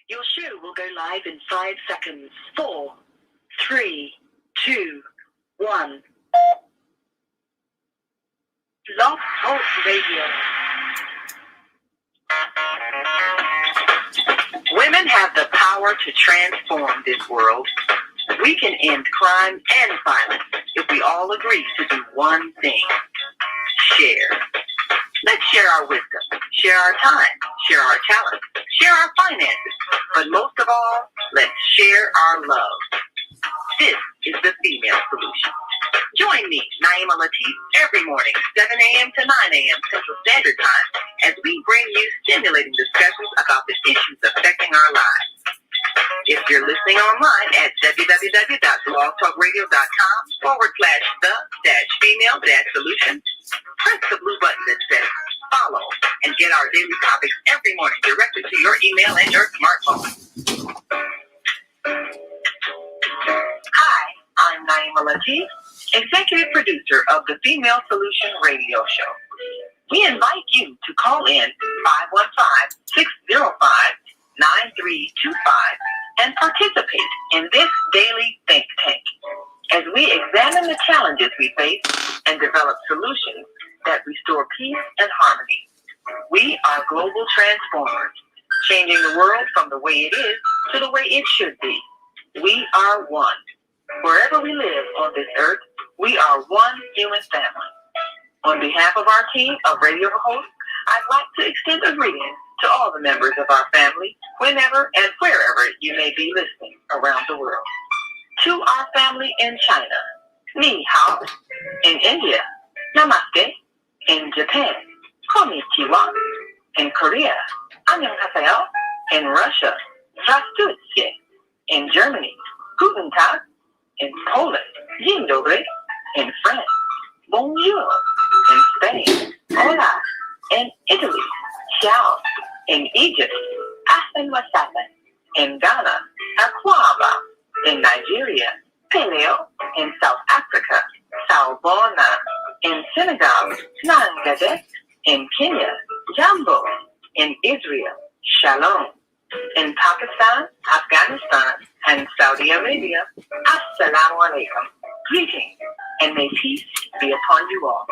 Your show will go live in 5 seconds. 4, 3, 2, 1. Love Talk Radio. Women have the power to transform this world. We can end crime and violence if we all agree to do one thing. Share. Let's share our wisdom, share our time, share our talent, share our finances, but most of all, let's share our love. This is the Female Solution. Join me, Naima Latif, every morning, 7 a.m. to 9 a.m. Central Standard Time, as we bring you stimulating discussions about the issues affecting our lives. If you're listening online at www.blogtalkradio.com/the-female-solution, press the blue button that says follow and get our daily topics every morning directly to your email and your smartphone. Hi, I'm Naima Latif, executive producer of the Female Solution radio show. We invite you to call in 515-605-9325 and participate in this daily think tank as we examine the challenges we face and develop solutions that restore peace and harmony. We are global transformers, changing the world from the way it is to the way it should be. We are one. Wherever we live on this earth, we are one human family. On behalf of our team of radio hosts, I'd like to extend a greeting to all the members of our family, whenever and wherever you may be listening around the world. To our family in China, Ni Hao. In India, Namaste. In Japan, Konnichiwa. In Korea, Annyeonghaseyo. In Russia, Здравствуйте. In Germany, Guten Tag. In Poland, Dzień dobry. In France, Bonjour. In Spain, Hola. In Italy, Ciao. In Egypt, Ahlan wa sahlan. In Ghana, Akwaba. In Nigeria, Paleo. In South Africa, Sawubona. In Senegal, Nangadet. In Kenya, Jambo. In Israel, Shalom. In Pakistan, Afghanistan, and Saudi Arabia, Assalamu alaikum. Greetings, and may peace be upon you all.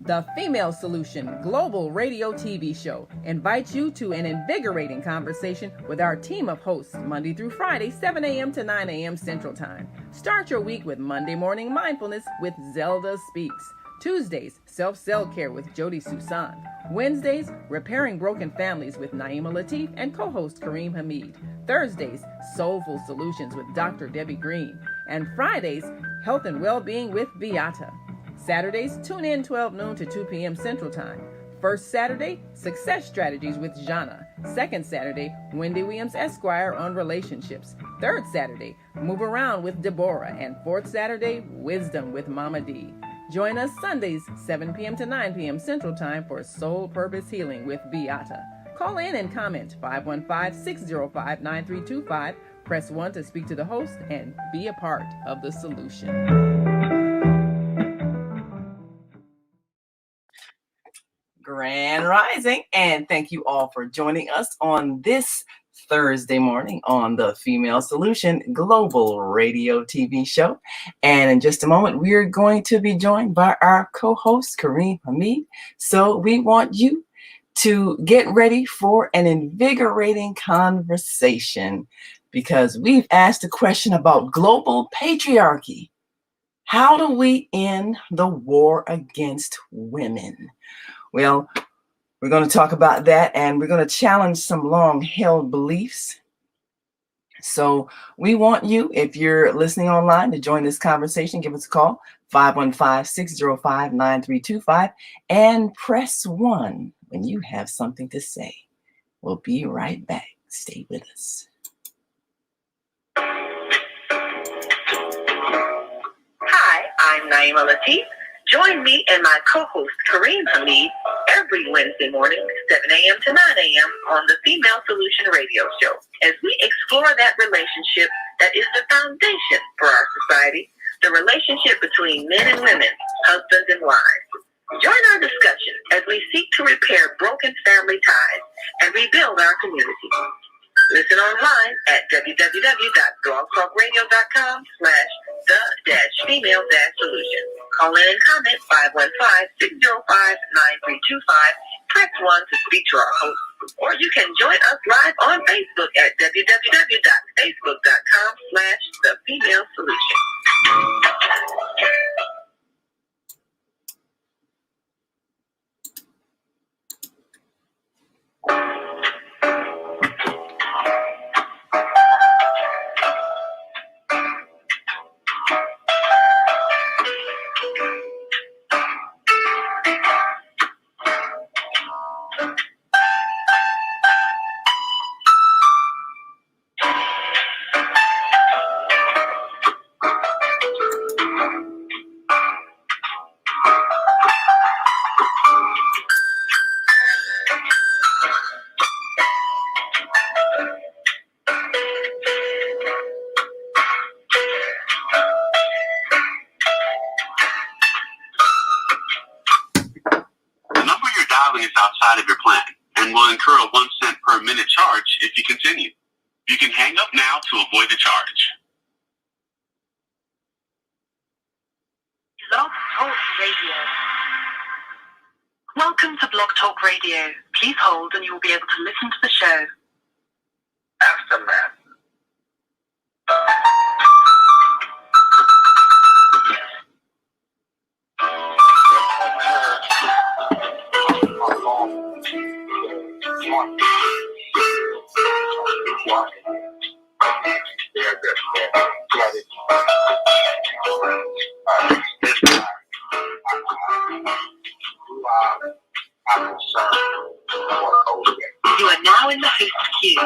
The Female Solution Global Radio TV Show invites you to an invigorating conversation with our team of hosts Monday through Friday, 7 a.m. to 9 a.m. Central Time. Start your week with Monday Morning Mindfulness with Zelda Speaks. Tuesdays, Self-Cell Care with Jody Susan. Wednesdays, Repairing Broken Families with Naima Latif and co-host Kareem Hamid. Thursdays, Soulful Solutions with Dr. Debbie Green. And Fridays, Health and Wellbeing with Beata. Saturdays, tune in 12 noon to 2 p.m. Central Time. First Saturday, Success Strategies with Jana. Second Saturday, Wendy Williams Esquire on relationships. Third Saturday, Move Around with Deborah. And fourth Saturday, Wisdom with Mama D. Join us Sundays, 7 p.m. to 9 p.m. Central Time for Soul Purpose Healing with Beata. Call in and comment 515-605-9325. Press 1 to speak to the host and be a part of the solution. Grand Rising, and thank you all for joining us on this Thursday morning on the Female Solution Global Radio TV show. And in just a moment, we are going to be joined by our co-host, Kareem Hamid. So we want you to get ready for an invigorating conversation because we've asked a question about global patriarchy. How do we end the war against women? Well, we're going to talk about that, and we're going to challenge some long-held beliefs. So we want you, if you're listening online, to join this conversation. Give us a call, 515-605-9325, and press 1 when you have something to say. We'll be right back. Stay with us. Hi, I'm Naima Latif. Join me and my co-host Kareem Hamid every Wednesday morning, 7 a.m. to 9 a.m. on the Female Solution radio show as we explore that relationship that is the foundation for our society, the relationship between men and women, husbands and wives. Join our discussion as we seek to repair broken family ties and rebuild our community. Listen online at www.blogtalkradio.com/the-female-solution. Call in and comment 515-605-9325. Press 1 to speak to our host. Or you can join us live on Facebook at www.facebook.com/the-female-solution. Is outside of your plan and will incur a 1 cent per minute charge if you continue. You can hang up now to avoid the charge. Blog Talk Radio. Welcome to Blog Talk Radio. Please hold and you will be able to listen to the show. Aftermath. You are now in the host queue.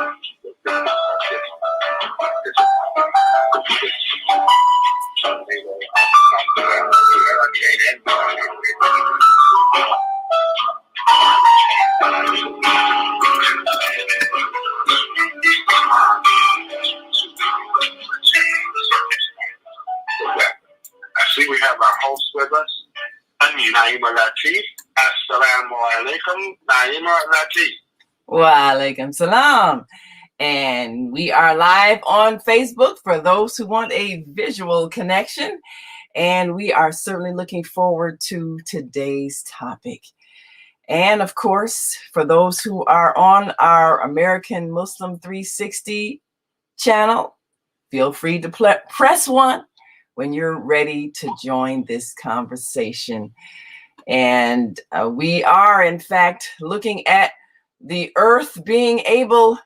I see we have our host with us, Naima Latif. Assalamu alaikum, Naima Latif. Wa alaikum salam. And we are live on Facebook for those who want a visual connection. And we are certainly looking forward to today's topic. And of course, for those who are on our American Muslim 360 channel, feel free to press 1 when you're ready to join this conversation. And we are, in fact, looking at the earth being able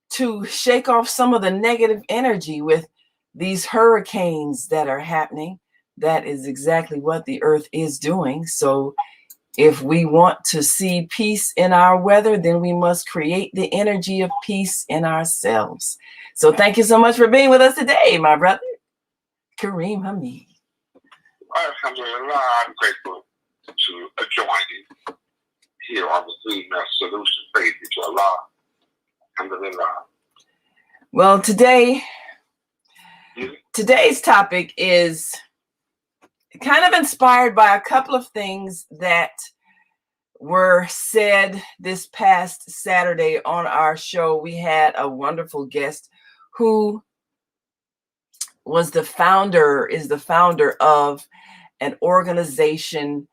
to shake off some of the negative energy with these hurricanes that are happening. That is exactly what the earth is doing. So if we want to see peace in our weather, then we must create the energy of peace in ourselves. So thank you so much for being with us today, my brother, Kareem Hamid. Alhamdulillah, I'm grateful to join you here on the Female Solution page to Allah. Alhamdulillah. Well, today's topic is kind of inspired by a couple of things that were said this past Saturday on our show. We had a wonderful guest who is the founder of an organization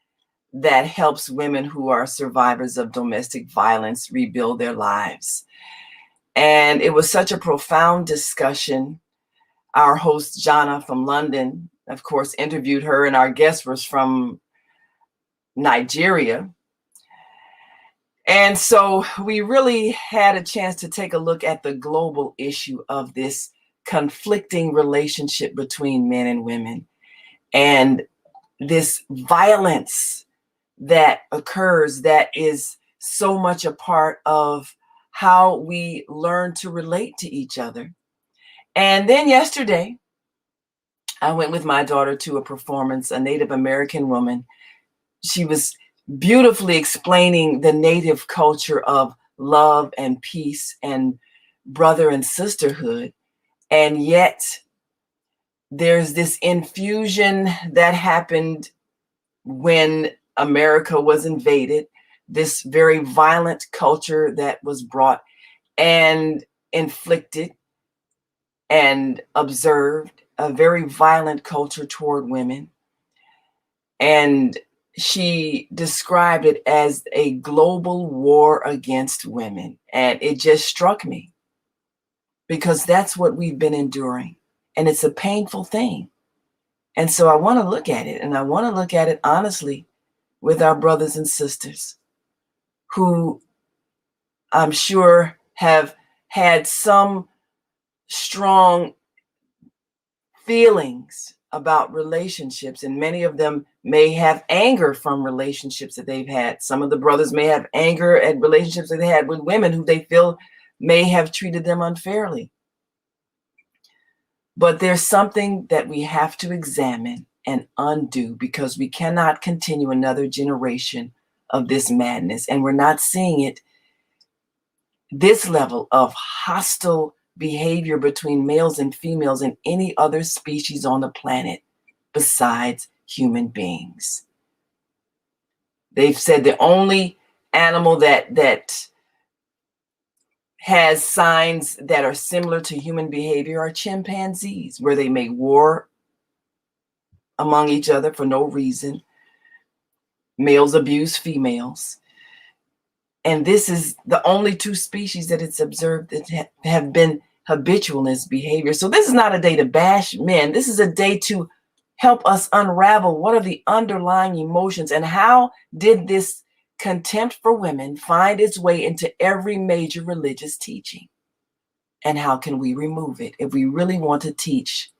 that helps women who are survivors of domestic violence rebuild their lives. And it was such a profound discussion. Our host, Jana from London, of course, interviewed her, and our guest was from Nigeria. And so we really had a chance to take a look at the global issue of this conflicting relationship between men and women and this violence that occurs that is so much a part of how we learn to relate to each other. And then yesterday, I went with my daughter to a performance, a Native American woman. She was beautifully explaining the Native culture of love and peace and brother and sisterhood. And yet there's this infusion that happened when America was invaded, this very violent culture that was brought and inflicted and observed, a very violent culture toward women. And she described it as a global war against women. And it just struck me because that's what we've been enduring. And it's a painful thing. And so I want to look at it, and I want to look at it honestly with our brothers and sisters who I'm sure have had some strong feelings about relationships, and many of them may have anger from relationships that they've had. Some of the brothers may have anger at relationships that they had with women who they feel may have treated them unfairly. But there's something that we have to examine and undo, because we cannot continue another generation of this madness. And we're not seeing it, this level of hostile behavior between males and females in any other species on the planet besides human beings. They've said the only animal that has signs that are similar to human behavior are chimpanzees, where they make war among each other for no reason. Males abuse females. And this is the only two species that it's observed that have been habitual in this behavior. So this is not a day to bash men. This is a day to help us unravel what are the underlying emotions, and how did this contempt for women find its way into every major religious teaching? And how can we remove it if we really want to teach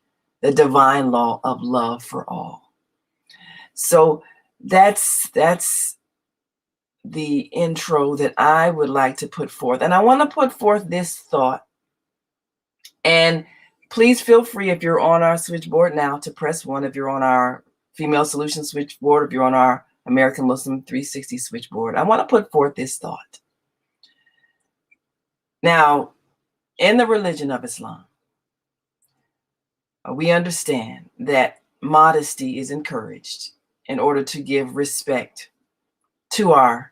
the divine law of love for all? So that's the intro that I would like to put forth. And I want to put forth this thought. And please feel free, if you're on our switchboard now, to press 1. If you're on our Female Solution switchboard, if you're on our American Muslim 360 switchboard, I want to put forth this thought. Now, in the religion of Islam, we understand that modesty is encouraged in order to give respect to our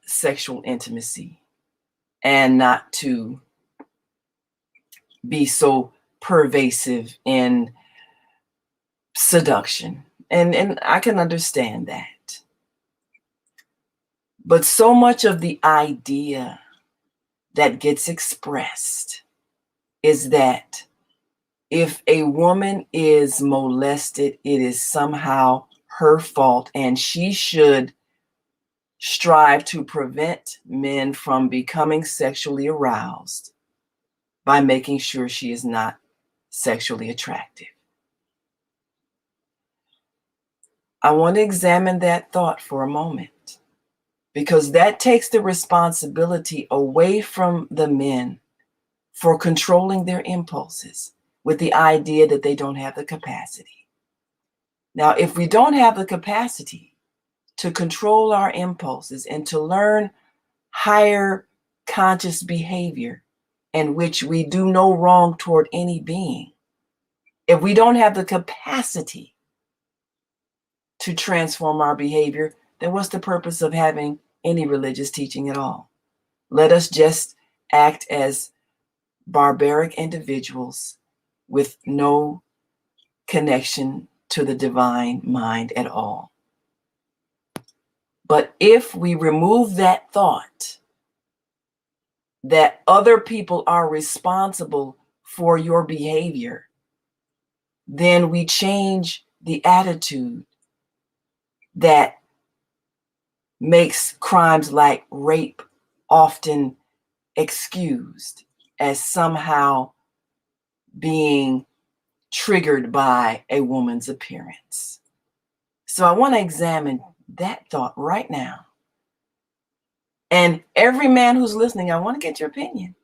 sexual intimacy, and not to be so pervasive in seduction. And I can understand that. But so much of the idea that gets expressed is that if a woman is molested, it is somehow her fault, and she should strive to prevent men from becoming sexually aroused by making sure she is not sexually attractive. I want to examine that thought for a moment, because that takes the responsibility away from the men for controlling their impulses with the idea that they don't have the capacity. Now, if we don't have the capacity to control our impulses and to learn higher conscious behavior in which we do no wrong toward any being, if we don't have the capacity to transform our behavior, then what's the purpose of having any religious teaching at all? Let us just act as barbaric individuals with no connection to the divine mind at all. But if we remove that thought that other people are responsible for your behavior, then we change the attitude that makes crimes like rape often excused as somehow being triggered by a woman's appearance. So I want to examine that thought right now. And every man who's listening, I want to get your opinion.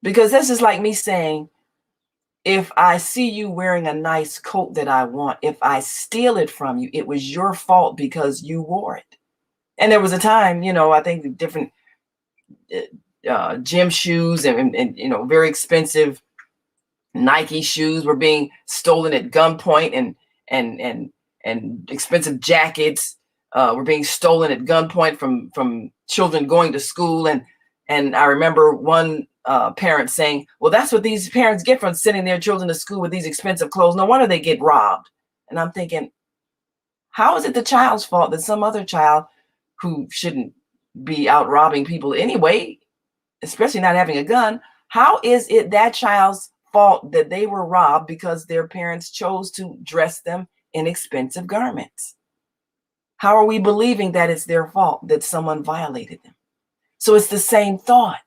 Because this is like me saying, if I see you wearing a nice coat that I want, if I steal it from you, it was your fault because you wore it. And there was a time, I think different gym shoes and very expensive Nike shoes were being stolen at gunpoint, and expensive jackets were being stolen at gunpoint from children going to school. And I remember one parent saying, well, that's what these parents get from sending their children to school with these expensive clothes. No wonder they get robbed. And I'm thinking, how is it the child's fault that some other child who shouldn't be out robbing people anyway, especially not having a gun, how is it that child's fault that they were robbed because their parents chose to dress them in expensive garments? How are we believing that it's their fault that someone violated them? So it's the same thought.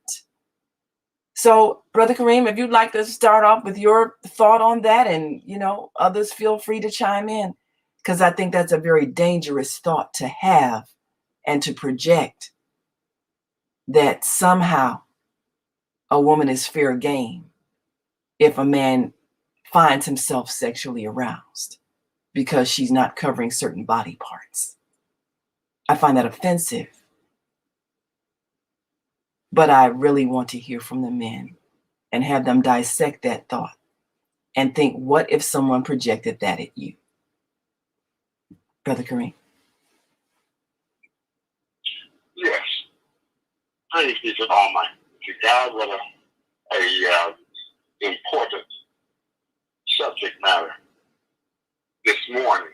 So, Brother Kareem, if you'd like to start off with your thought on that, and, others feel free to chime in, because I think that's a very dangerous thought to have and to project, that somehow a woman is fair game if a man finds himself sexually aroused because she's not covering certain body parts. I find that offensive. But I really want to hear from the men and have them dissect that thought and think, what if someone projected that at you? Brother Kareem. Yes. Praise be to Almighty. To God, what a important subject matter this morning.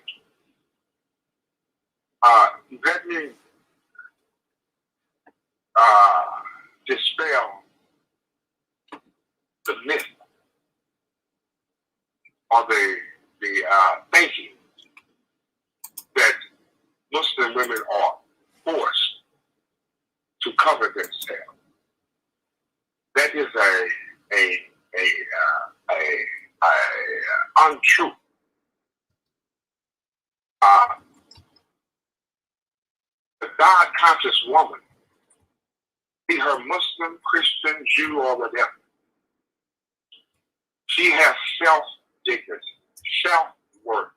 Let me dispel the myth or the thinking that Muslim women are forced to cover themselves. That is a untruth. The God-conscious woman, be her Muslim, Christian, Jew, or whatever, she has self-dignity, self-worth.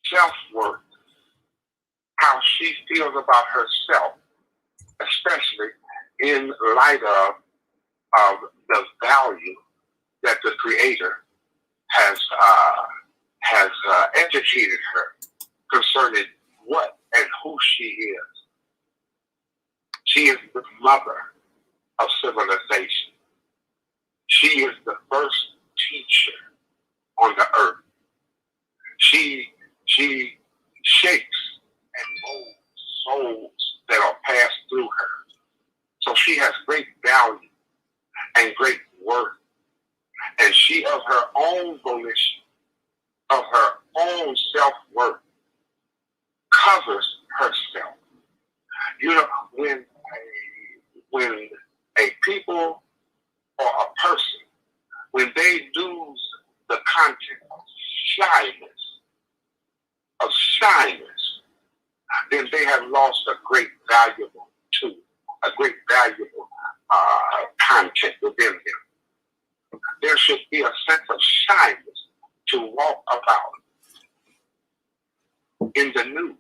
Self-worth. How she feels about herself, especially in light of the value that the Creator has educated her concerning what and who she is. She is the mother of civilization. She is the first teacher on the earth. She shapes and molds souls that are passed through her. So she has great value and great worth. And she, of her own volition, of her own self-worth, covers herself. When a people or a person, when they lose the content of shyness, then they have lost a great valuable tool, a great valuable content within them. There should be a sense of shyness to walk about in the nude.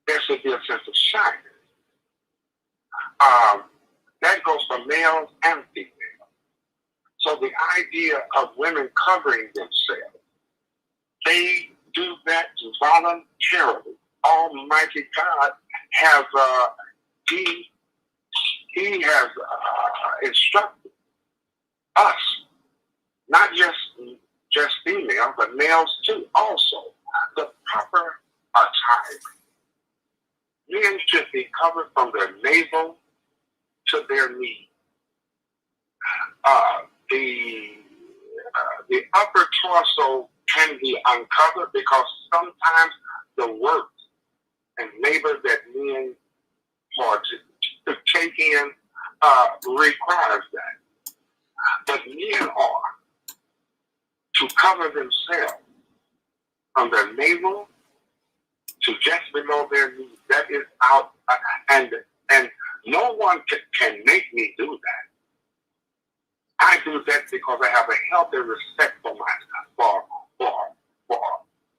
There should be a sense of shyness. That goes for males and females. So the idea of women covering themselves, they do that voluntarily. Almighty God has He has instructed us, not just females, but males too, also, the proper attire. Men should be covered from their navel to their knee. The upper torso can be uncovered because sometimes the work and labor that men are to take in requires that. But men are to cover themselves from their navel to just below their knees. That is out, and no one can make me do that. I do that because I have a healthy respect for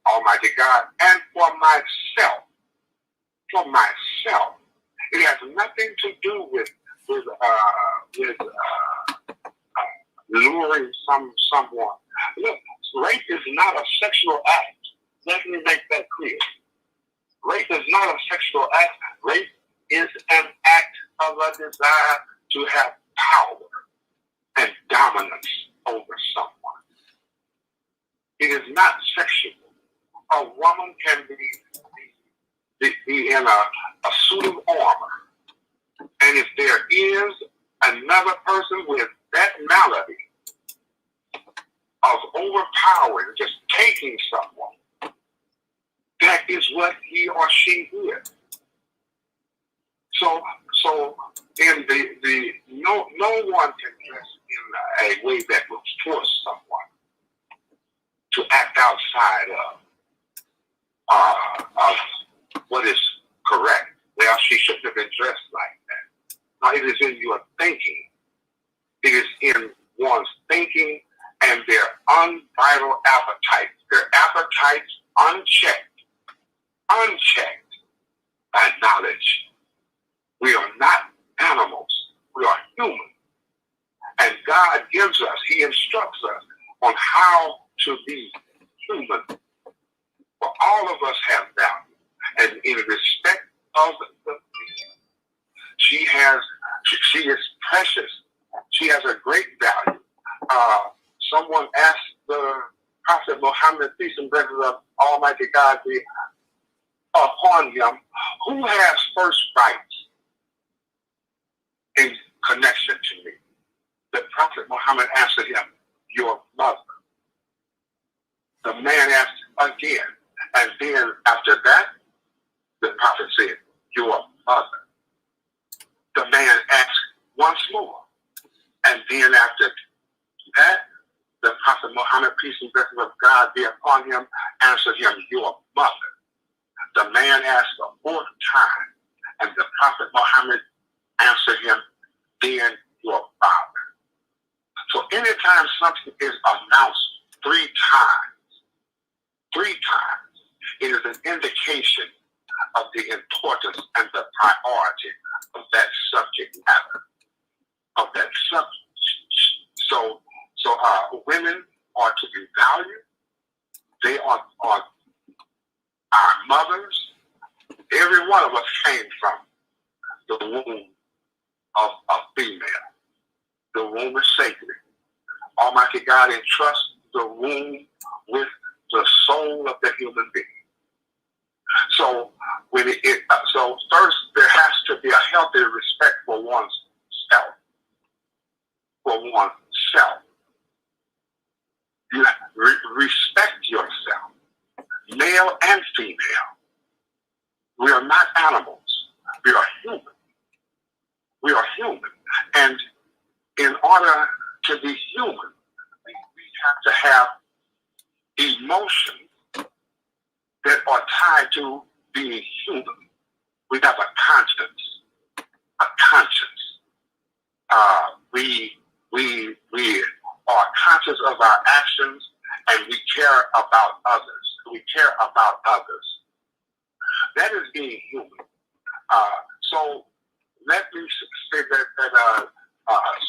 Almighty God and for myself. For myself, it has nothing to do with luring someone. Look, desire to have power and dominance over someone. It is not sexual. A woman can be in a suit of armor. And if there is another person with that malady of overpowering, just taking someone, that is what he or she is. So in no one can dress in a way that will force someone to act outside of what is correct. Well, she shouldn't have been dressed like that. Now, it is in your thinking. It is in one's thinking and their unbridled appetites. Their appetites unchecked by knowledge. We are not animals. We are human. And God gives us, he instructs us on how to be human. For all of us have value. And in respect of the she is precious. She has a great value. Someone asked the Prophet Muhammad, peace and blessings of Almighty God be upon him, who has first rights in connection to me? The Prophet Muhammad answered him, your mother. The man asked again, and then after that, the Prophet said, your mother. The man asked once more, and then after that, the Prophet Muhammad, peace and blessings of God be upon him, answered him, your mother. The man asked a fourth time, and the Prophet Muhammad answered him, then your father. So anytime something is announced three times, it is an indication of the importance and the priority of that subject matter, of that subject. So women are to be valued. They are our mothers. Every one of us came from the womb of a female. The womb is sacred. Almighty God entrusts the womb with the soul of the human being. So so first there has to be a healthy respect for one's self. You respect yourself, male and female. We are not animals. We are human. And in order to be human, we have to have emotions that are tied to being human. We have a conscience. We are conscious of our actions, and we care about others. That is being human. So let me say that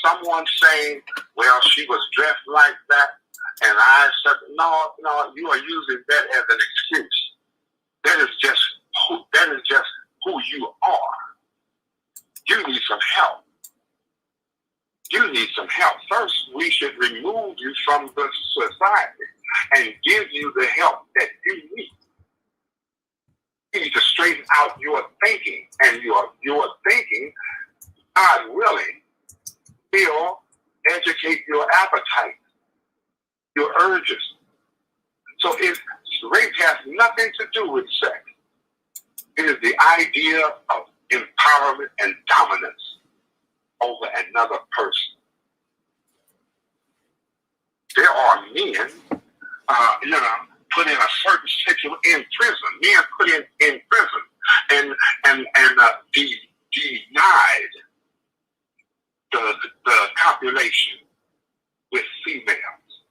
someone saying, well, she was dressed like that, and I said, no, you are using that as an excuse. That is just who you are. You need some help. First, we should remove you from the society and give you the help that you need. You need to straighten out your thinking, and your thinking, God willing, will educate your appetite, your urges. So race has nothing to do with sex. It is the idea of empowerment and dominance over another person. There are men, put in a certain situation in prison. Men put in prison and denied the copulation with females,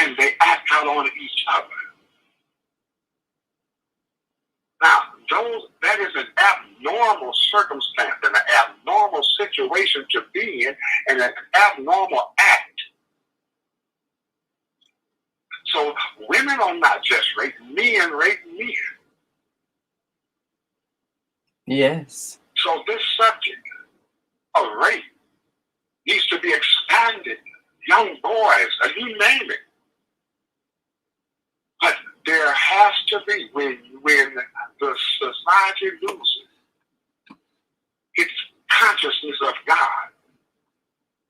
and they act out on each other. Now, that is an abnormal circumstance and an abnormal situation to be in, and an abnormal act. So women are not just raped, men rape men. Yes. So this subject of rape needs to be expanded. Young boys, you name it. But there has to be, when the society loses its consciousness of God,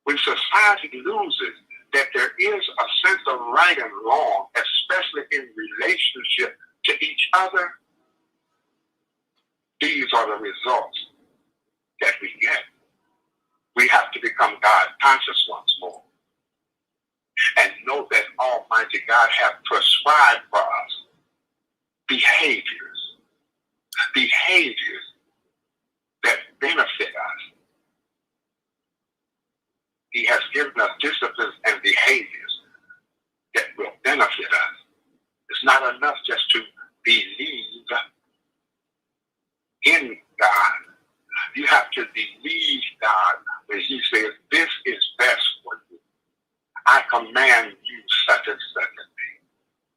when society loses that there is a sense of right and wrong, especially in relationship to each other, these are the results that we get. We have to become God conscious once more and know that Almighty God has prescribed for us behaviors that benefit us. He has given us disciplines and behaviors that will benefit us. It's not enough just to believe in God. You have to believe God when He says, this is best for you. I command you such and such a thing.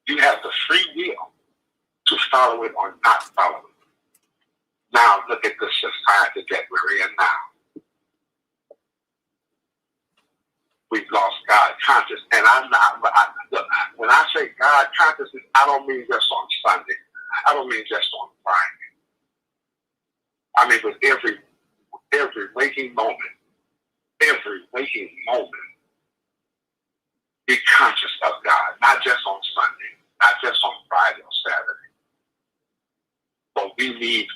You have the free will to follow it or not follow it. Now look at the society that we're in now. We've lost God consciousness. And look, when I say God consciousness, I don't mean just on Sunday. I don't mean just on Friday. I mean with every waking moment, be conscious of God, not just on Sunday, not just on Friday or Saturday. But we need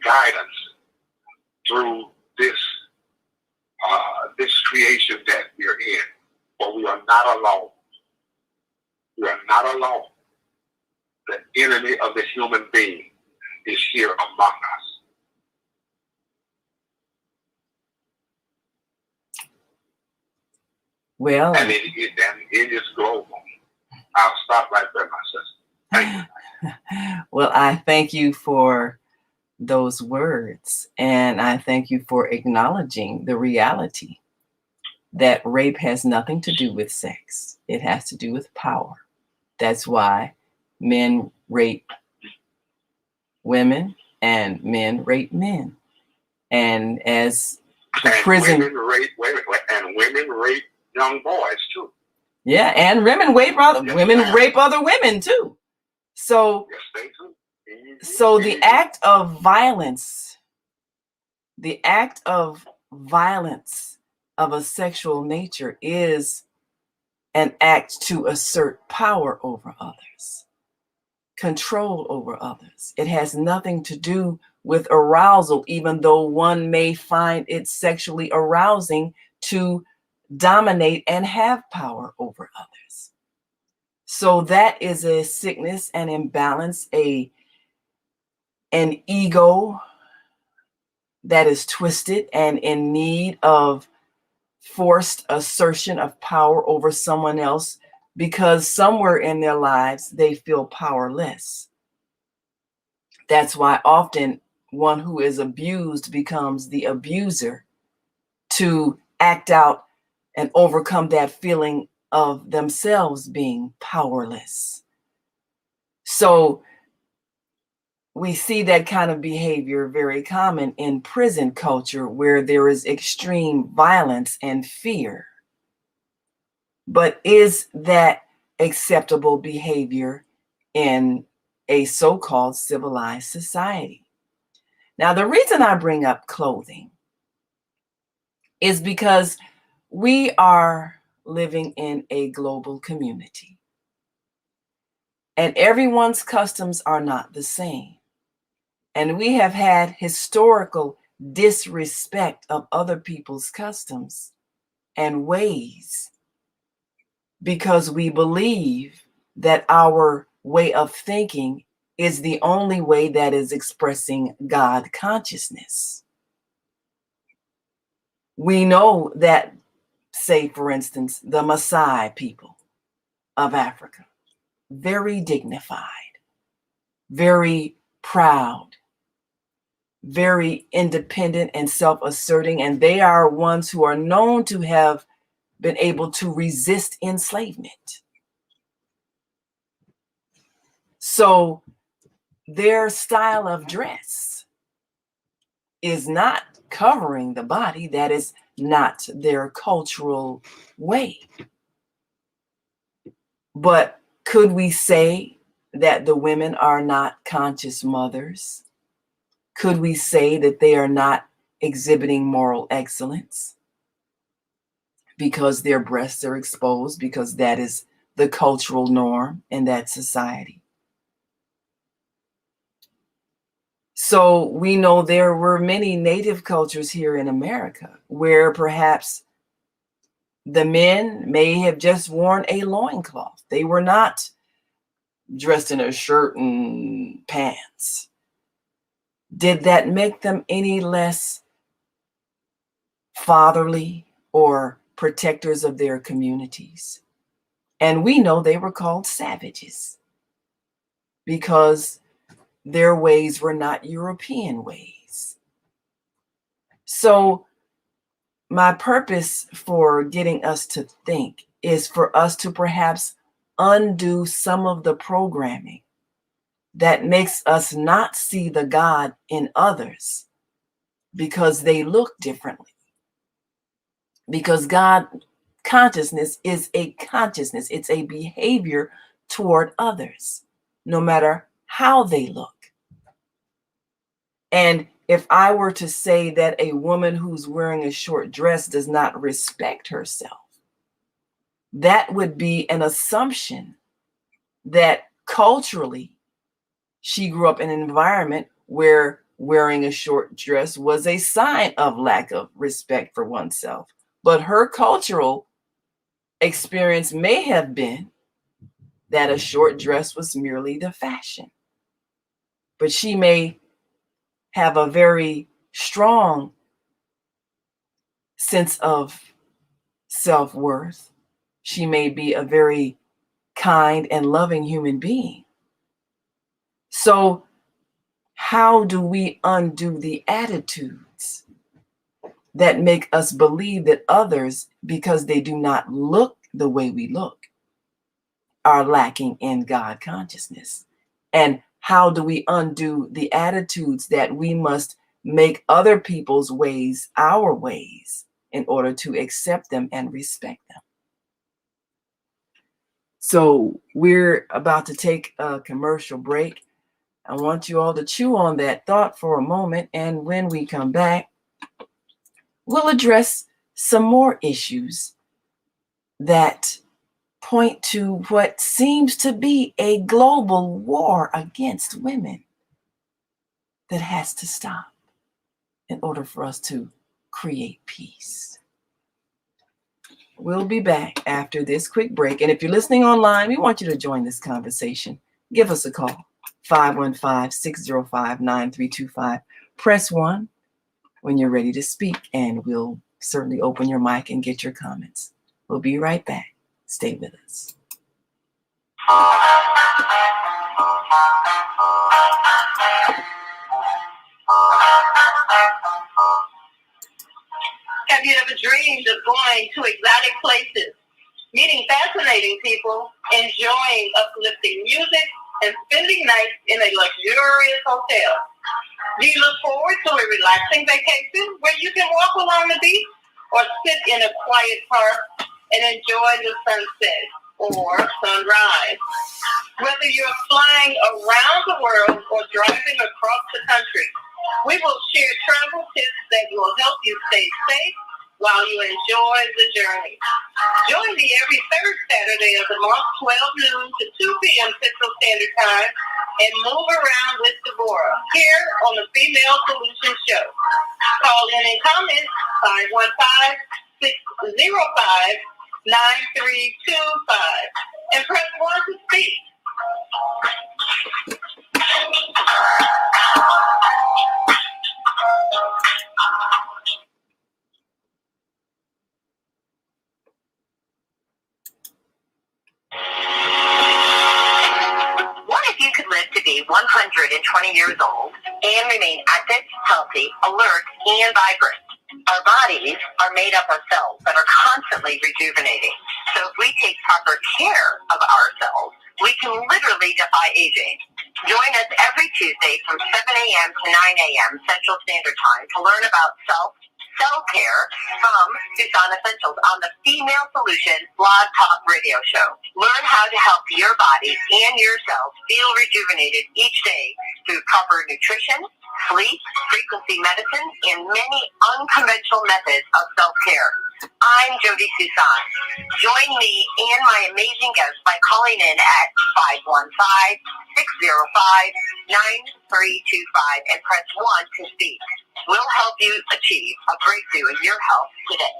guidance through this creation that we're in. But we are not alone. We are not alone. The enemy of the human being is here among us. Well, and it is global. I'll stop right there, my sister. Thank you. Well, I thank you for those words, and I thank you for acknowledging the reality that rape has nothing to do with sex. It has to do with power. That's why men rape women and men rape men. And as the prison... women rape young boys too. Yeah, and women rape other women too. So, yes, they do. Mm-hmm. So the act of violence of a sexual nature is an act to assert power over others, control over others. It has nothing to do with arousal, even though one may find it sexually arousing to dominate and have power over others. So that is a sickness, an imbalance, an ego that is twisted and in need of forced assertion of power over someone else because somewhere in their lives they feel powerless. That's why often one who is abused becomes the abuser to act out and overcome that feeling of themselves being powerless. So we see that kind of behavior very common in prison culture where there is extreme violence and fear. But is that acceptable behavior in a so-called civilized society? Now, the reason I bring up clothing is because we are living in a global community, and everyone's customs are not the same. And we have had historical disrespect of other people's customs and ways because we believe that our way of thinking is the only way that is expressing God consciousness. We know that, say, for instance, the Maasai people of Africa, very dignified, very proud, very independent and self-asserting, and they are ones who are known to have been able to resist enslavement. So their style of dress is not covering the body. That is not their cultural way. But could we say that the women are not conscious mothers? Could we say that they are not exhibiting moral excellence because their breasts are exposed, because that is the cultural norm in that society? So we know there were many native cultures here in America where perhaps the men may have just worn a loincloth. They were not dressed in a shirt and pants. Did that make them any less fatherly or protectors of their communities? And we know they were called savages because their ways were not European ways. So my purpose for getting us to think is for us to perhaps undo some of the programming that makes us not see the God in others because they look differently. Because God consciousness is a consciousness. It's a behavior toward others, no matter how they look. And if I were to say that a woman who's wearing a short dress does not respect herself, that would be an assumption that culturally she grew up in an environment where wearing a short dress was a sign of lack of respect for oneself. But her cultural experience may have been that a short dress was merely the fashion. But she may have a very strong sense of self-worth. She may be a very kind and loving human being. So how do we undo the attitudes that make us believe that others, because they do not look the way we look, are lacking in God consciousness? And how do we undo the attitudes that we must make other people's ways our ways in order to accept them and respect them? So we're about to take a commercial break. I want you all to chew on that thought for a moment. And when we come back, we'll address some more issues that point to what seems to be a global war against women that has to stop in order for us to create peace. We'll be back after this quick break. And if you're listening online, we want you to join this conversation. Give us a call, 515-605-9325. Press 1 when you're ready to speak, and we'll certainly open your mic and get your comments. We'll be right back. Stay with us. Have you ever dreamed of going to exotic places, meeting fascinating people, enjoying uplifting music, and spending nights in a luxurious hotel? Do you look forward to a relaxing vacation where you can walk along the beach or sit in a quiet park and enjoy the sunset or sunrise? Whether you're flying around the world or driving across the country, we will share travel tips that will help you stay safe while you enjoy the journey. Join me every third Saturday of the month, 12 noon to 2 p.m. Central Standard Time, and move around with Deborah here on the Female Solution Show. Call in and comment 515-605-9325 and press 1 to speak. What if you could live to be 120 years old and remain active, healthy, alert, and vibrant? Our bodies are made up of cells that are constantly rejuvenating. So if we take proper care of ourselves, we can literally defy aging. Join us every Tuesday from 7 a.m. to 9 a.m. Central Standard Time to learn about self-care from Tucson Essentials on the Female Solution Blog Talk Radio Show. Learn how to help your body and yourself feel rejuvenated each day through proper nutrition, sleep, frequency medicine, and many unconventional methods of self-care. I'm Jody Tucson. Join me and my amazing guests by calling in at 515-605-9325 and press 1 to speak. We'll help you achieve a breakthrough in your health today.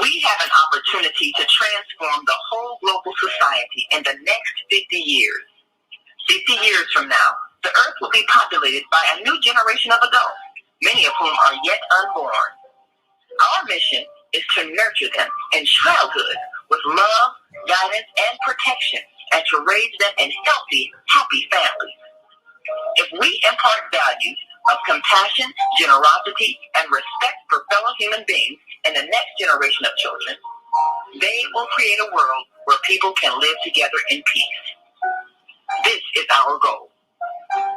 We have an opportunity to transform the whole global society in the next 50 years. 50 years from now, the earth will be populated by a new generation of adults, many of whom are yet unborn. Our mission is to nurture them in childhood with love, guidance, and protection, and to raise them in healthy, happy families. If we impart values of compassion, generosity, and respect for fellow human beings in the next generation of children, they will create a world where people can live together in peace. This is our goal.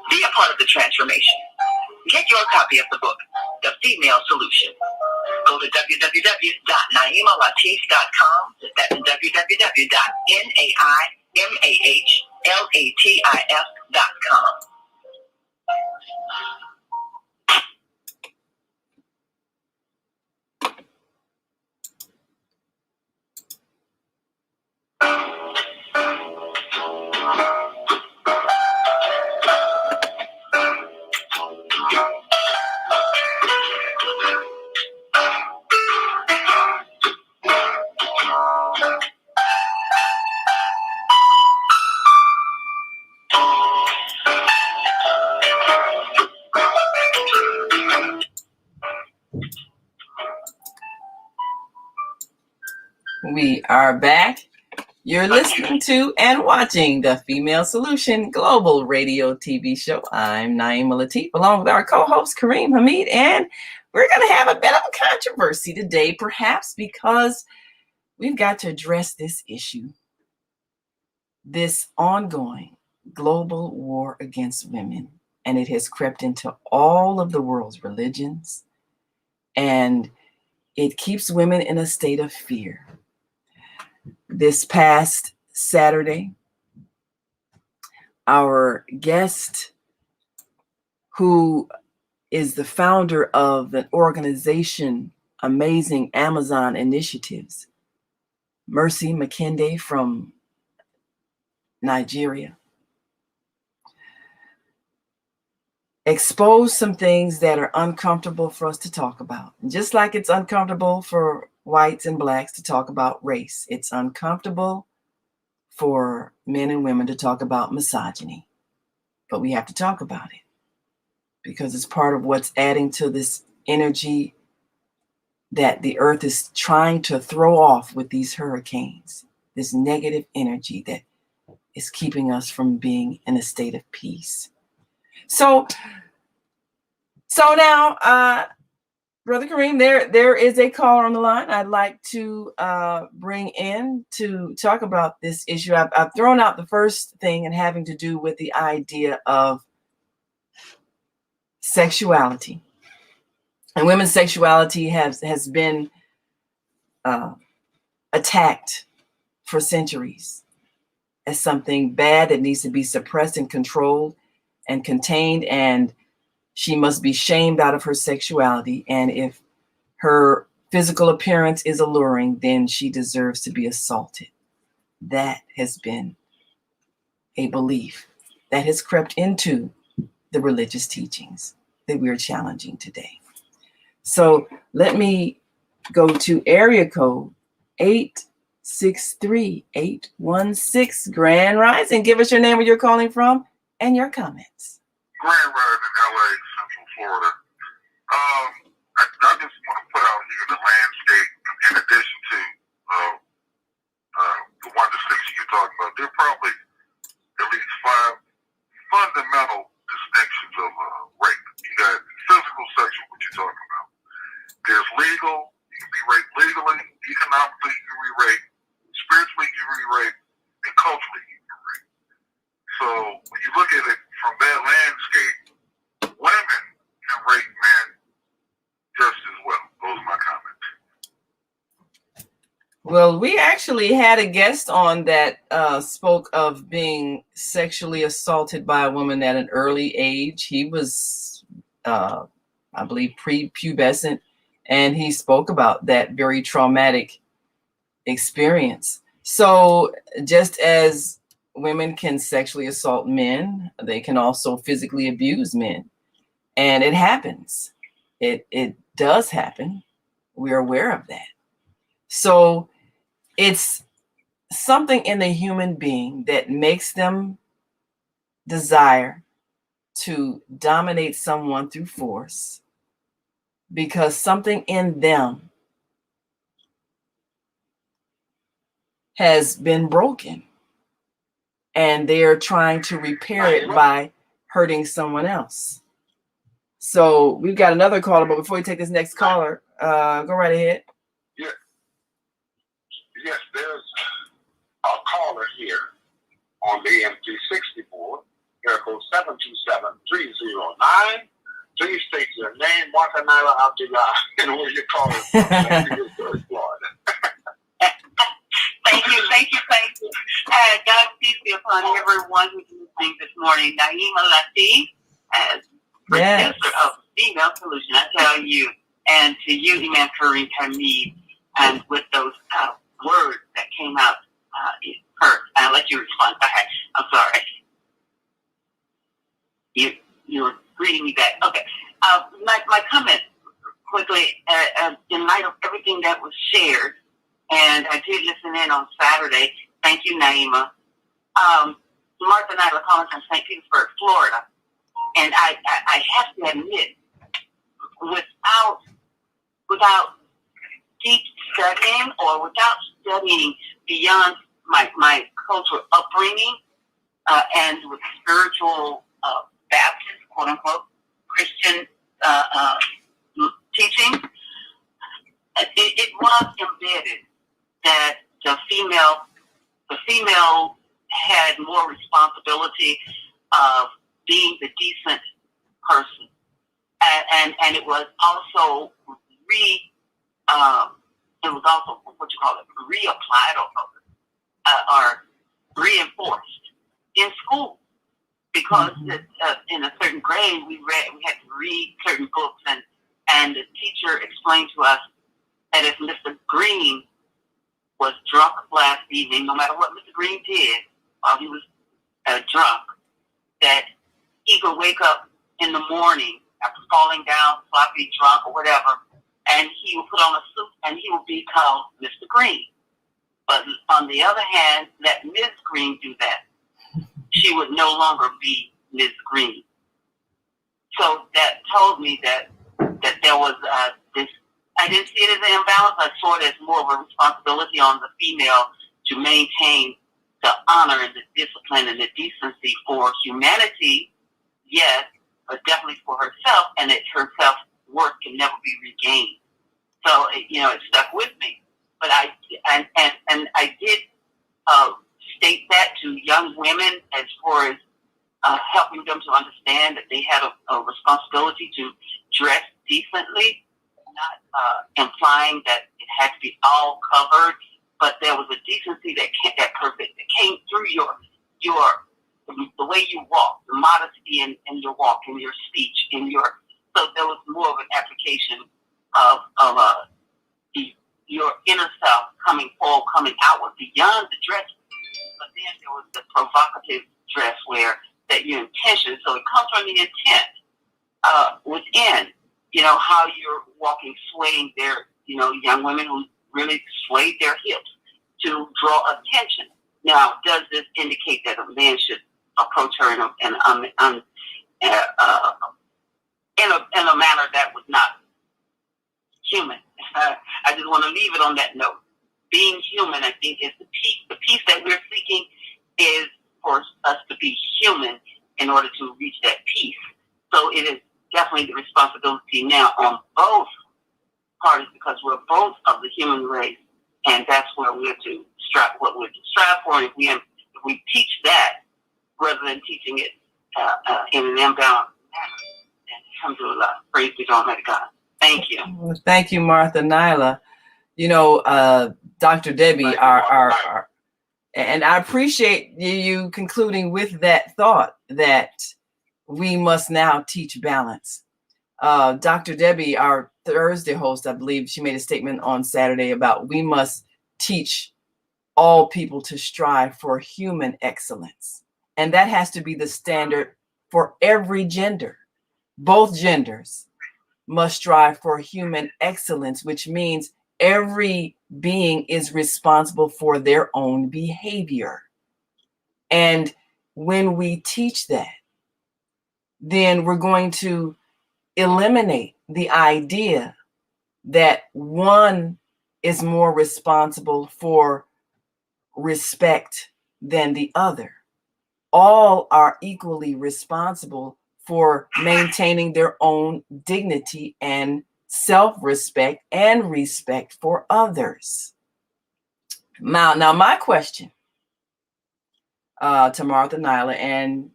Be a part of the transformation. Get your copy of the book, The Female Solution. Go to www.naimalatif.com. That's www.naimalatif.com. We are back. You're listening to and watching the Female Solution Global Radio TV show. I'm Naima Latif, along with our co-host Kareem Hamid, and we're going to have a bit of a controversy today, perhaps because we've got to address this issue, this ongoing global war against women, and it has crept into all of the world's religions, and it keeps women in a state of fear. This past Saturday, our guest, who is the founder of an organization, Amazing Amazon Initiatives, Mercy Makinde from Nigeria, exposed some things that are uncomfortable for us to talk about. And just like it's uncomfortable for whites and blacks to talk about race, it's uncomfortable for men and women to talk about misogyny. But we have to talk about it because it's part of what's adding to this energy that the earth is trying to throw off with these hurricanes, this negative energy that is keeping us from being in a state of peace. So now, Brother Kareem, there is a caller on the line I'd like to bring in to talk about this issue. I've thrown out the first thing and having to do with the idea of sexuality. And women's sexuality has been attacked for centuries as something bad that needs to be suppressed and controlled and contained, and she must be shamed out of her sexuality. And if her physical appearance is alluring, then she deserves to be assaulted. That has been a belief that has crept into the religious teachings that we're challenging today. So let me go to area code 863-816, Grand Rise, and give us your name, where you're calling from, and your comments. Grand Rise in LA, Central Florida. I just want to put out here the landscape, in addition to the one distinction you're talking about. There are probably at least 5 fundamental distinctions of rape. You got physical, sexual, what you're talking about. There's legal, you can be raped legally, economically you can be raped, spiritually you can Well, we actually had a guest on that spoke of being sexually assaulted by a woman at an early age. He was, I believe, prepubescent, and he spoke about that very traumatic experience. So just as women can sexually assault men, they can also physically abuse men. And it happens. It does happen. We're aware of that. So it's something in the human being that makes them desire to dominate someone through force, because something in them has been broken and they're trying to repair it by hurting someone else. So we've got another caller, but before we take this next caller, go right ahead. Yes, there's a caller here on the AM360 board, here code 727-309. Please state your name, Martha Nyla Abdullah, and where you're calling from. Florida. Thank you. God peace be upon everyone who's listening this morning. Naima Latif, as professor of female solution, I tell you, and to you, Imam Kareem Hamid, and with those words that came out first, I'll let you respond. Okay, I'm sorry. You were greeting me back. Okay. My comment quickly, in light of everything that was shared, and I did listen in on Saturday. Thank you, Naima. Martha Nyla calling from St. Petersburg, Florida. And I have to admit, without deep studying or without studying beyond my cultural upbringing and with spiritual Baptist, quote unquote, Christian teaching, it was embedded that the female had more responsibility of being the decent person, and it was also reapplied or reinforced in school, because in a certain grade we had to read certain books, and the teacher explained to us that if Mr. Green was drunk last evening, no matter what Mr. Green did while he was drunk, that he could wake up in the morning after falling down, sloppy, drunk, or whatever, and he would put on a suit and he would be called Mr. Green. But on the other hand, let Ms. Green do that, she would no longer be Ms. Green. So that told me that there was this. I didn't see it as an imbalance. I saw it as more of a responsibility on the female to maintain the honor and the discipline and the decency for humanity, yes, but definitely for herself, and that her self-worth can never be regained. So, it stuck with me. But I did state that to young women as far as helping them to understand that they had a responsibility to dress decently, not implying that it had to be all covered, but there was a decency that came through the way you walk, the modesty in your walk, in your speech, so there was more of an application of your inner self coming forward, coming outward beyond the dress. But then there was the provocative dress wear that your intention, so it comes from the intent within, how you're walking, swaying their, young women who really swayed their hips to draw attention. Now, does this indicate that a man should approach her in a manner that was not human? I just want to leave it on that note. Being human, I think, is the peace. The peace that we're seeking is for us to be human in order to reach that peace. So it is definitely the responsibility now on both parties, because we're both of the human race, and that's where we're to strive. What we're to strive for, and if we teach that rather than teaching it in an imbalanced manner, then alhamdulillah, praise be to Almighty God. Thank you. Well, thank you, Martha Nyla. Dr. Debbie, our and I appreciate you concluding with that thought that we must now teach balance. Dr. Debbie, our Thursday host, I believe she made a statement on Saturday about we must teach all people to strive for human excellence. And that has to be the standard for every gender. Both genders must strive for human excellence, which means every being is responsible for their own behavior. And when we teach that, then we're going to eliminate the idea that one is more responsible for respect than the other. All are equally responsible for maintaining their own dignity and self-respect and respect for others. Now my question to Martha Nyla, and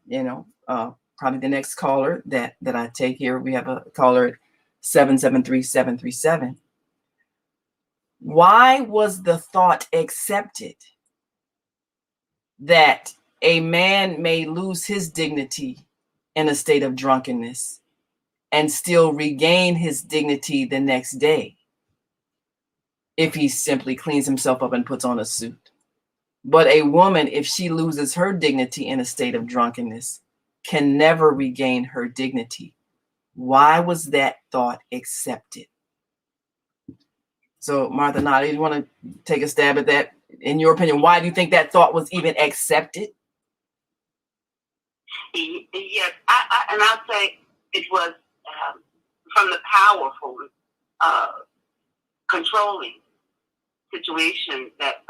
probably the next caller that I take here, we have a caller at 773-737. Why was the thought accepted that a man may lose his dignity in a state of drunkenness and still regain his dignity the next day if he simply cleans himself up and puts on a suit? But a woman, if she loses her dignity in a state of drunkenness, can never regain her dignity. Why was that thought accepted? So, Martha Nyla, you want to take a stab at that? In your opinion, why do you think that thought was even accepted? Yes, and I'll say it was from the powerful, controlling situation that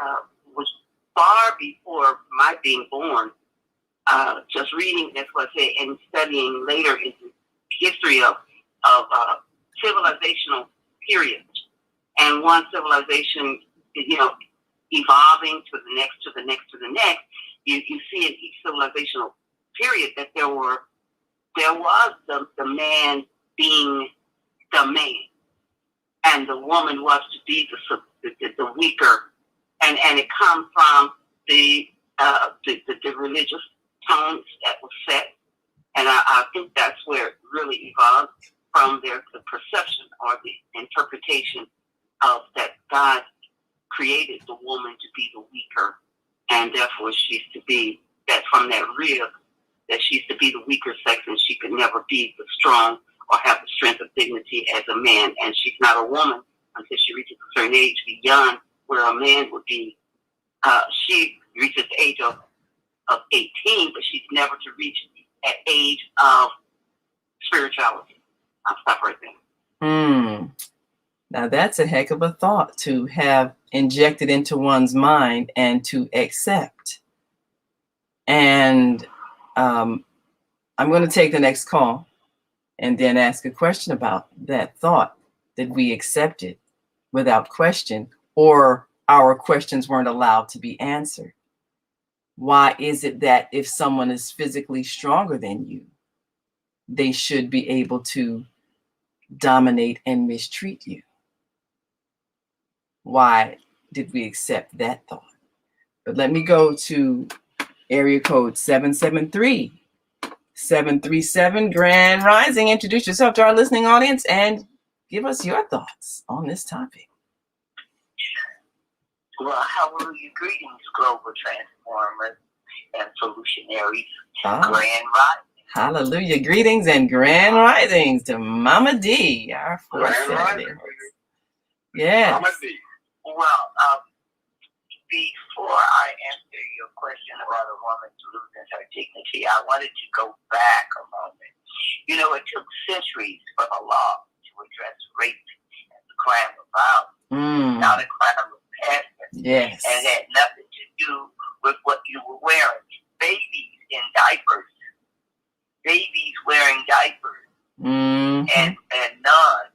was far before my being born. Just reading this, and studying later into history of civilizational periods, and one civilization, evolving to the next, to the next, to the next. You see in each civilizational period that there was the man being the man, and the woman was to be the weaker, and it comes from the religious tones that was set, and I think that's where it really evolved from the perception or the interpretation of that God created the woman to be the weaker, and therefore she's to be that from that rib, that she's to be the weaker sex, and she could never be the strong or have the strength of dignity as a man, and she's not a woman until she reaches a certain age beyond where a man would be. She reaches the age of 18, but she's never to reach an age of spirituality. I'll stop right there. Now that's a heck of a thought to have injected into one's mind and to accept. And I'm going to take the next call and then ask a question about that thought that we accepted without question, or our questions weren't allowed to be answered. Why is it that if someone is physically stronger than you, they should be able to dominate and mistreat you? Why did we accept that thought? But let me go to area code 773-737, Grand Rising. Introduce yourself to our listening audience and give us your thoughts on this topic. Well, hallelujah. Greetings, global transformers and solutionaries. Grand Rising. Hallelujah. Greetings and grand risings to Mama D, our fourth Saturday. Yes. Mama D. Well, before I answer your question about a woman losing her dignity, I wanted to go back a moment. It took centuries for the law to address rape as a crime of violence, not a crime of passion. Yes. And it had nothing to do with what you were wearing. Babies in diapers. Babies wearing diapers. And none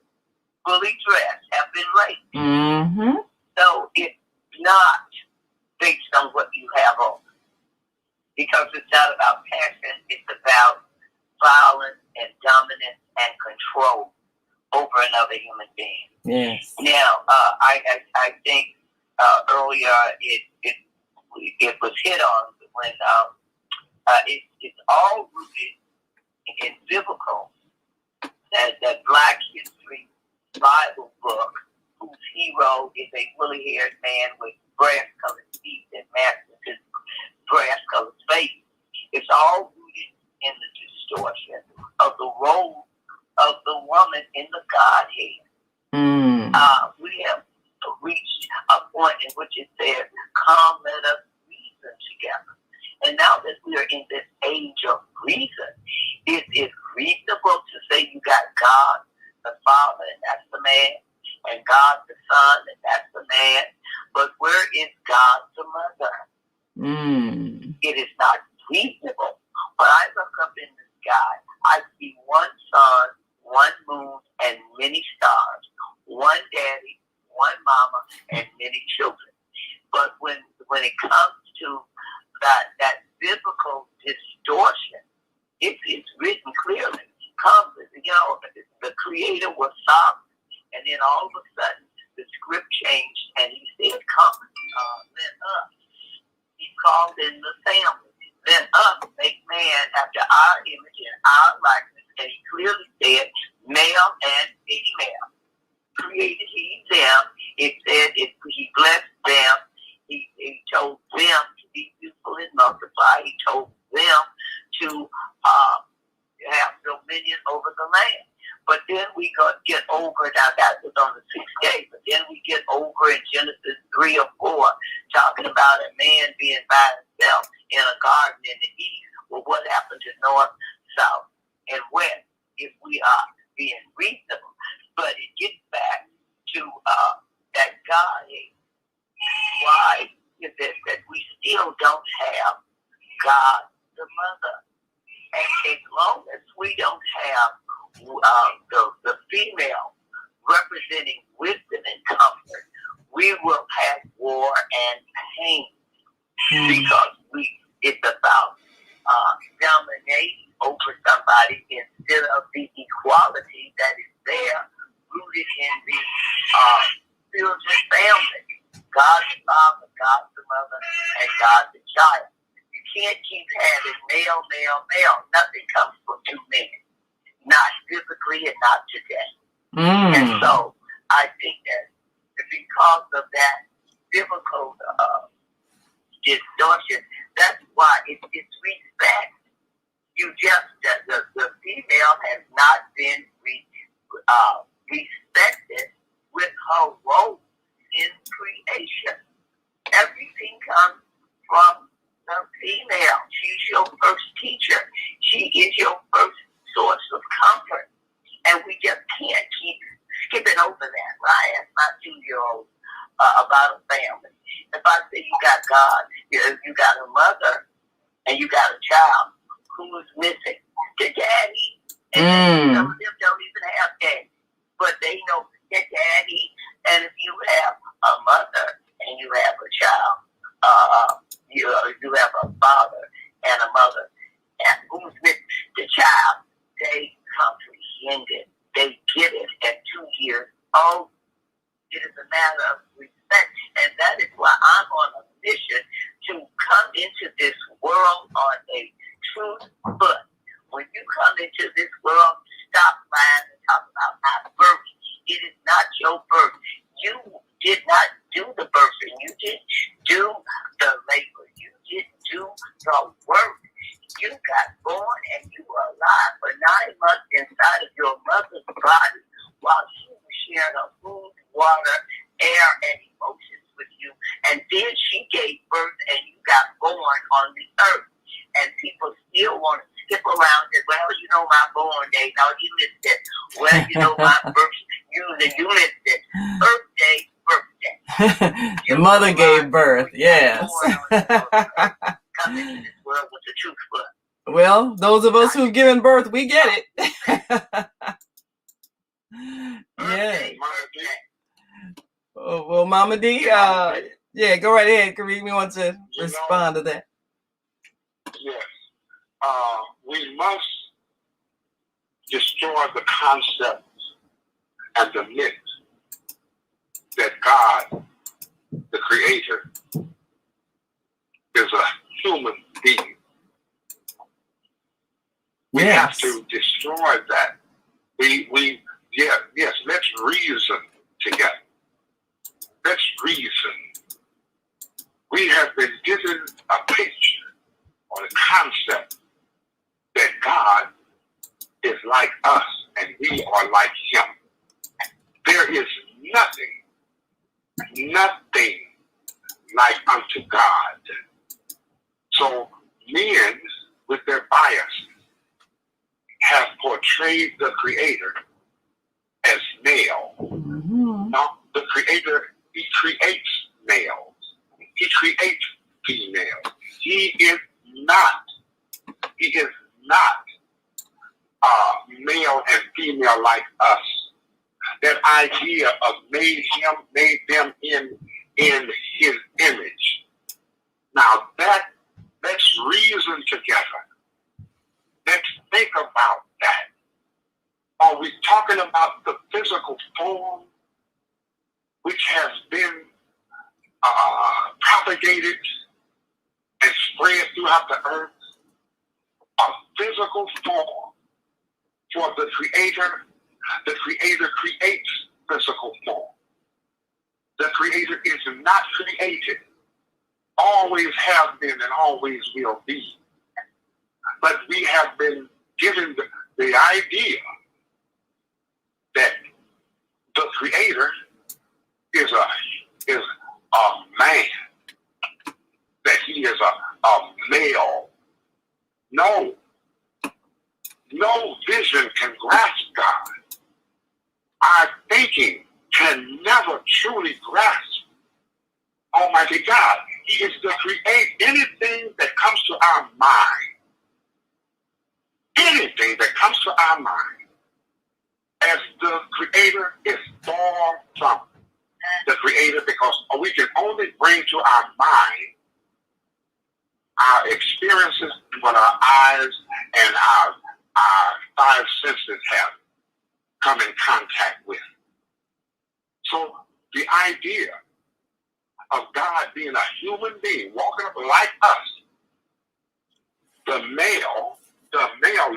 fully dressed have been raped. So it's not based on what you have on. Because it's not about passion, it's about violence and dominance and control. over another human being. Yes. Now, I think earlier it was hit on when it's all rooted in biblical, that Black History Bible book, whose hero is a woolly-haired man with brass-colored teeth and matches his brass-colored face. It's all rooted in the distortion of the role of the woman in the Godhead. We have reached a point in which it says, "Come, let us reason together." And now that we are in this age of reason, it is reasonable to say you got God the Father, and that's the man, and God the Son, and that's the man. But where is God the Mother? It is not reasonable. When I look up in the sky, I see one sun, one moon, and many stars, one daddy, one mama, and many children. But when it comes to that biblical distortion, it's written clearly. Come, the Creator was sovereign, and then all of a sudden the script changed, and He said, "Come, let us." He called in the family. Let us make man after our image and our likeness, and He clearly said, male and female. Created He them. It said He blessed them. He told them to be fruitful and multiply. He told them to have dominion over the land. But then we get over, now that was on the 6th day, but then we get over in Genesis 3 or 4, talking about a man being by himself in a garden in the east. Well, what happened to north, south, and west if we are being reasonable? But it gets back to that God. Why is it that we still don't have God the Mother? And as long as we don't have the female representing wisdom and comfort, we will have war and pain. Because it's about dominating over somebody instead of the equality that is there, rooted in the spiritual family. God the Father, God the Mother, and God the Child. You can't keep having male, male, male. Nothing comes from two men. Not physically and not today. And so I think that because of that biblical distortion, that's why it's respect. You just, the female has not been respected with her role in creation. Everything comes from the female. She's your first teacher. She is your first source of comfort. And we just can't keep skipping over that. I ask my 2-year-old about a family. If I say you got God, you got a mother, and you got a child, who is missing? The daddy. And some of them don't even have daddy. But they know the daddy. And if you have a mother and you have a child, you have a father and a mother, and who's missing? The child. They comprehend it. They get it at 2 years old. It is a matter of respect. And that is why I'm on a mission to come into this world on a truth foot. When you come into this world, stop lying and talk about my birth. It is not your birth. You did not do the birthing. You didn't do the labor. You didn't do the work. You got born and you were alive for 9 months inside of your mother's body while she was sharing her food, water, air, and emotions with you. And then she gave birth and you got born on the earth. And people still want to skip around and, well, you know my born day. No, you missed it. Well, you know my birth. You missed it. Birthday. The mother gave birth. Yes. Come into this world with the truth foot. Well, those of us who've given birth, we get it. Yeah. Oh, well, Mama D, yeah, go right ahead, Kareem. We want to respond to that. Yes. We must destroy the concept and the myth that God, the Creator, is a human being. We have to destroy that. Yes, let's reason together. Let's reason. We have been given a picture or a concept that God is like us and we are like him. There is nothing like unto God. So men, with their bias, have portrayed the Creator as male. Now, the Creator, he creates males. He creates females. He is not male and female like us. That idea of made them in his image. Now let's reason together. Let's think about that. Are we talking about the physical form which has been propagated and spread throughout the earth? A physical form for the Creator. The Creator creates physical form. The Creator is not created. Always have been and always will be. But we have been given the idea that the Creator is a man, that he is a male. No vision can grasp God. Our thinking can never truly grasp Almighty God. He is the creator. Anything that comes to our mind, as the Creator is far from the Creator, because we can only bring to our mind our experiences, what our eyes and our five senses have come in contact with. So the idea of God being a human being, walking up like us, the male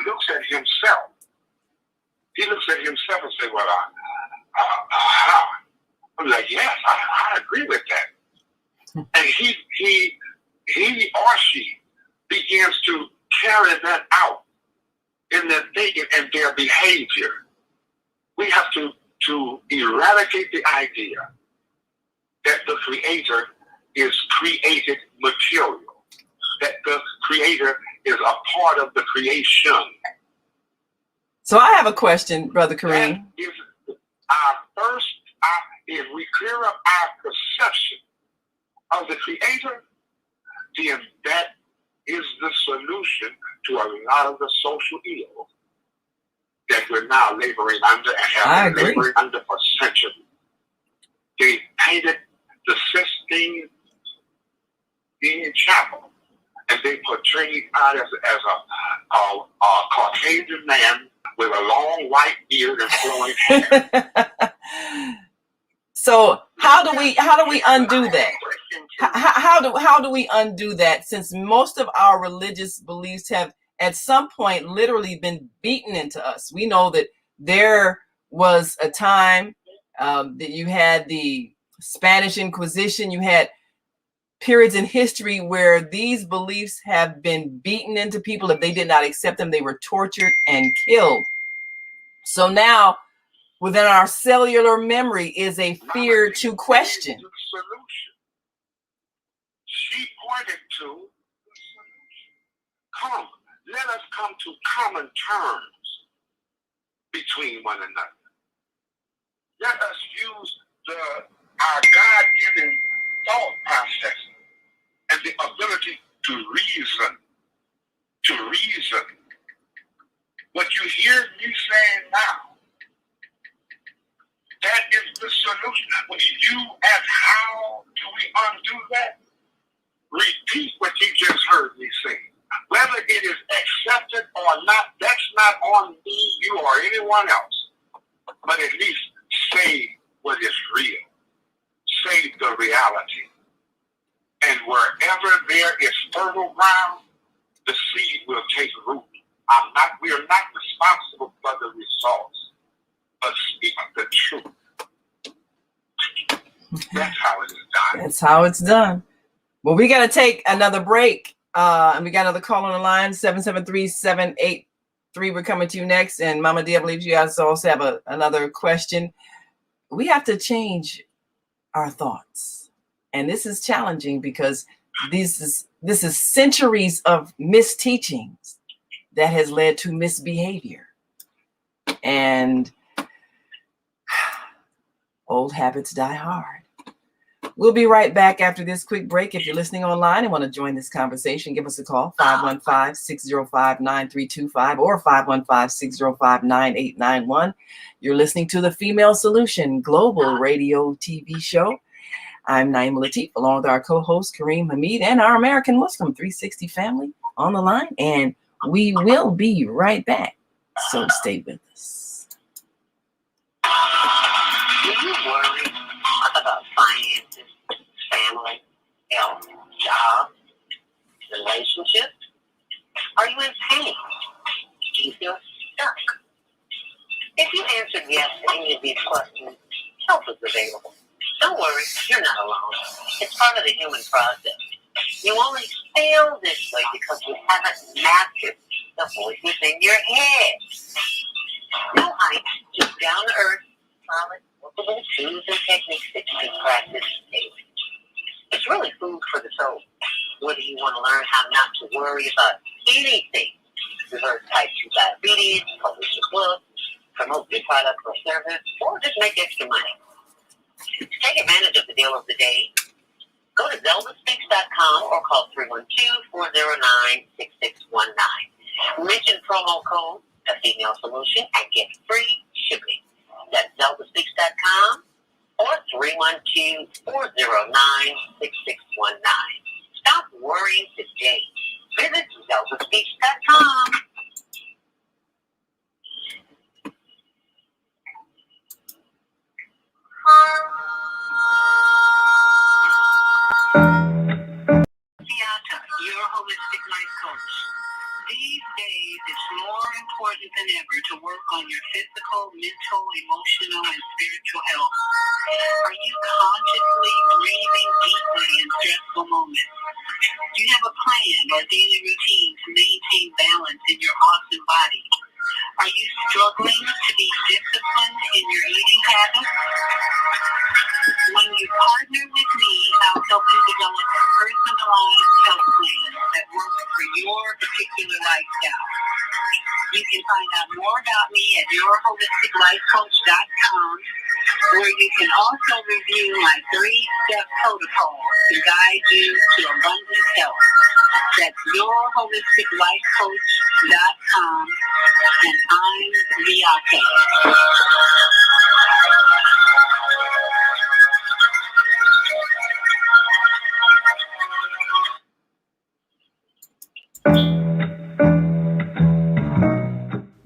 looks at himself. He looks at himself and says, well, I'm like, yes, I agree with that. And he or she begins to carry that out in their thinking and their behavior. We have to eradicate the idea that the Creator is created material, that the Creator is a part of the creation. So I have a question, Brother Kareem. That is our first, if we clear up our perception of the Creator, then that is the solution to a lot of the social ills that we're now laboring under and have been laboring under for centuries. They painted the Sistine Chapel, and they portrayed God as a Caucasian man with a long white beard and flowing hair. So how do we undo that? How do we undo that, since most of our religious beliefs have at some point literally been beaten into us? We know that there was a time that you had the Spanish Inquisition, you had periods in history where these beliefs have been beaten into people. If they did not accept them, they were tortured and killed. So now within our cellular memory is a fear to question. She pointed to the solution. Let us come to common terms between one another. Let us use our God-given thought process and the ability to reason. What you hear me saying now, that is the solution. When you ask, how do we undo that? Repeat what you just heard me say. Whether it is accepted or not, that's not on me, you, or anyone else. But at least say what is real. Say the reality. And wherever there is fertile ground, the seed will take root. We are not responsible for the results, but speak the truth. That's how it is done. That's how it's done. Well, we got to take another break. And we got another call on the line, 773-783. We're coming to you next. And Mama D, I believe you guys also have another question. We have to change our thoughts. And this is challenging because this is centuries of misteachings that has led to misbehavior. And old habits die hard. We'll be right back after this quick break. If you're listening online and want to join this conversation, give us a call, 515-605-9325 or 515-605-9891. You're listening to the Female Solution Global Radio TV show. I'm Naima Latif, along with our co-host Kareem Hamid and our American Muslim 360 family on the line. And we will be right back. So stay with us. Do you worry about finances, family, health, job, relationships? Are you in pain? Do you feel stuck? If you answered yes to any of these questions, help is available. Don't worry, you're not alone. It's part of the human process. You only feel this way because you haven't mastered the voices in your head. No hype, just down to earth, solid, workable tools and techniques that you can practice daily. It's really food for the soul. Whether you want to learn how not to worry about anything, reverse type 2 diabetes, publish a book, promote your product or service, or just make extra money. Take advantage of the deal of the day. Go to zeldaspeaks.com or call 312-409-6619. Mention promo code The Female Solution and get free shipping. That's zeldaspeaks.com or 312-409-6619. Stop worrying today. Visit zeldaspeaks.com. Your holistic life coach. These days, it's more important than ever to work on your physical, mental, emotional, and spiritual health. Are you consciously breathing deeply in stressful moments? Do you have a plan or daily routine to maintain balance in your awesome body? Are you struggling to be disciplined in your eating habits? When you partner with me, I'll help you develop a personalized health plan that works for your particular lifestyle. You can find out more about me at yourholisticlifecoach.com, where you can also review my 3-step protocol to guide you to abundant health. That's yourholisticlifecoach.com, and I'm Beate.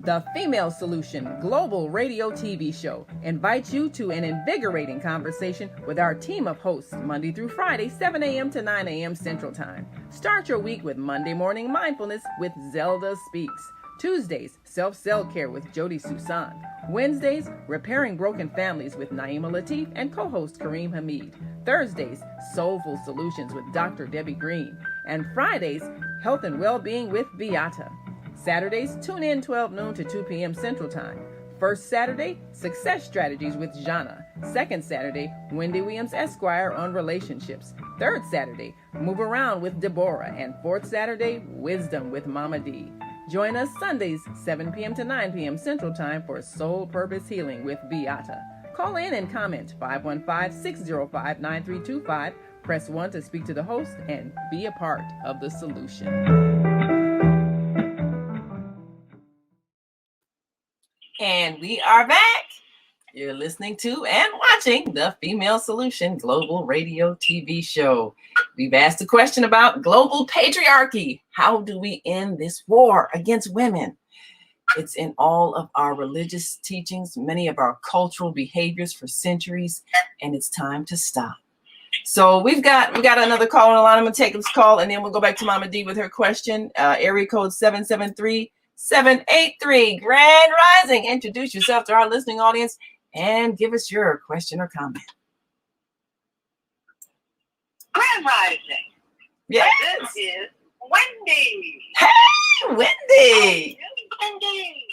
The Female Solution Global Radio TV show invites you to an invigorating conversation with our team of hosts Monday through Friday, 7 a.m. to 9 a.m. Central Time. Start your week with Monday Morning Mindfulness with Zelda Speaks. Tuesdays, Self-Care with Jody Susan. Wednesdays, Repairing Broken Families with Naima Latif and co-host Kareem Hamid. Thursdays, Soulful Solutions with Dr. Debbie Green. And Fridays, Health and Wellbeing with Beata. Saturdays, tune in 12 noon to 2 p.m. Central Time. First Saturday, Success Strategies with Jana. Second Saturday, Wendy Williams Esquire on relationships. Third Saturday, Move Around with Deborah. And fourth Saturday, Wisdom with Mama D. Join us Sundays, 7 p.m. to 9 p.m. Central Time for Soul Purpose Healing with Beata. Call in and comment 515-605-9325. Press 1 to speak to the host and be a part of the solution. And we are back. You're listening to and watching the Female Solution Global Radio TV show. We've asked a question about global patriarchy. How do we end this war against women? It's in all of our religious teachings, many of our cultural behaviors for centuries, and it's time to stop. So we got another call on the line. I'm gonna take this call, and then we'll go back to Mama D with her question. Area code 773-783. Grand Rising. Introduce yourself to our listening audience and give us your question or comment. Grand Rising. Yes. This is Wendy. Hey, Wendy. Wendy.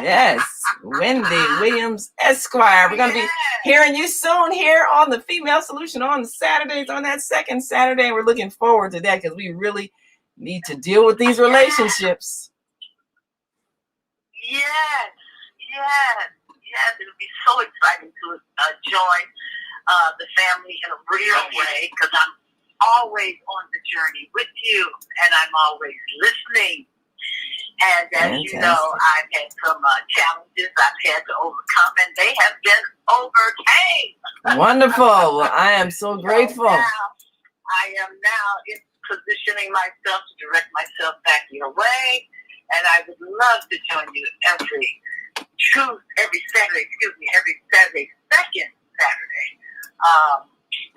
Yes, Wendy Williams Esquire. We're going to be hearing you soon here on the Female Solution on Saturdays, on that second Saturday. We're looking forward to that because we really need to deal with these relationships. Yes. It'll be so exciting to join the family in a real way because I'm always on the journey with you and I'm always listening. And as you know, I've had some challenges I've had to overcome, and they have been overcame. Wonderful. Well, I am so grateful. So I am now in positioning myself to direct myself back your way, and I would love to join you every Saturday, second Saturday.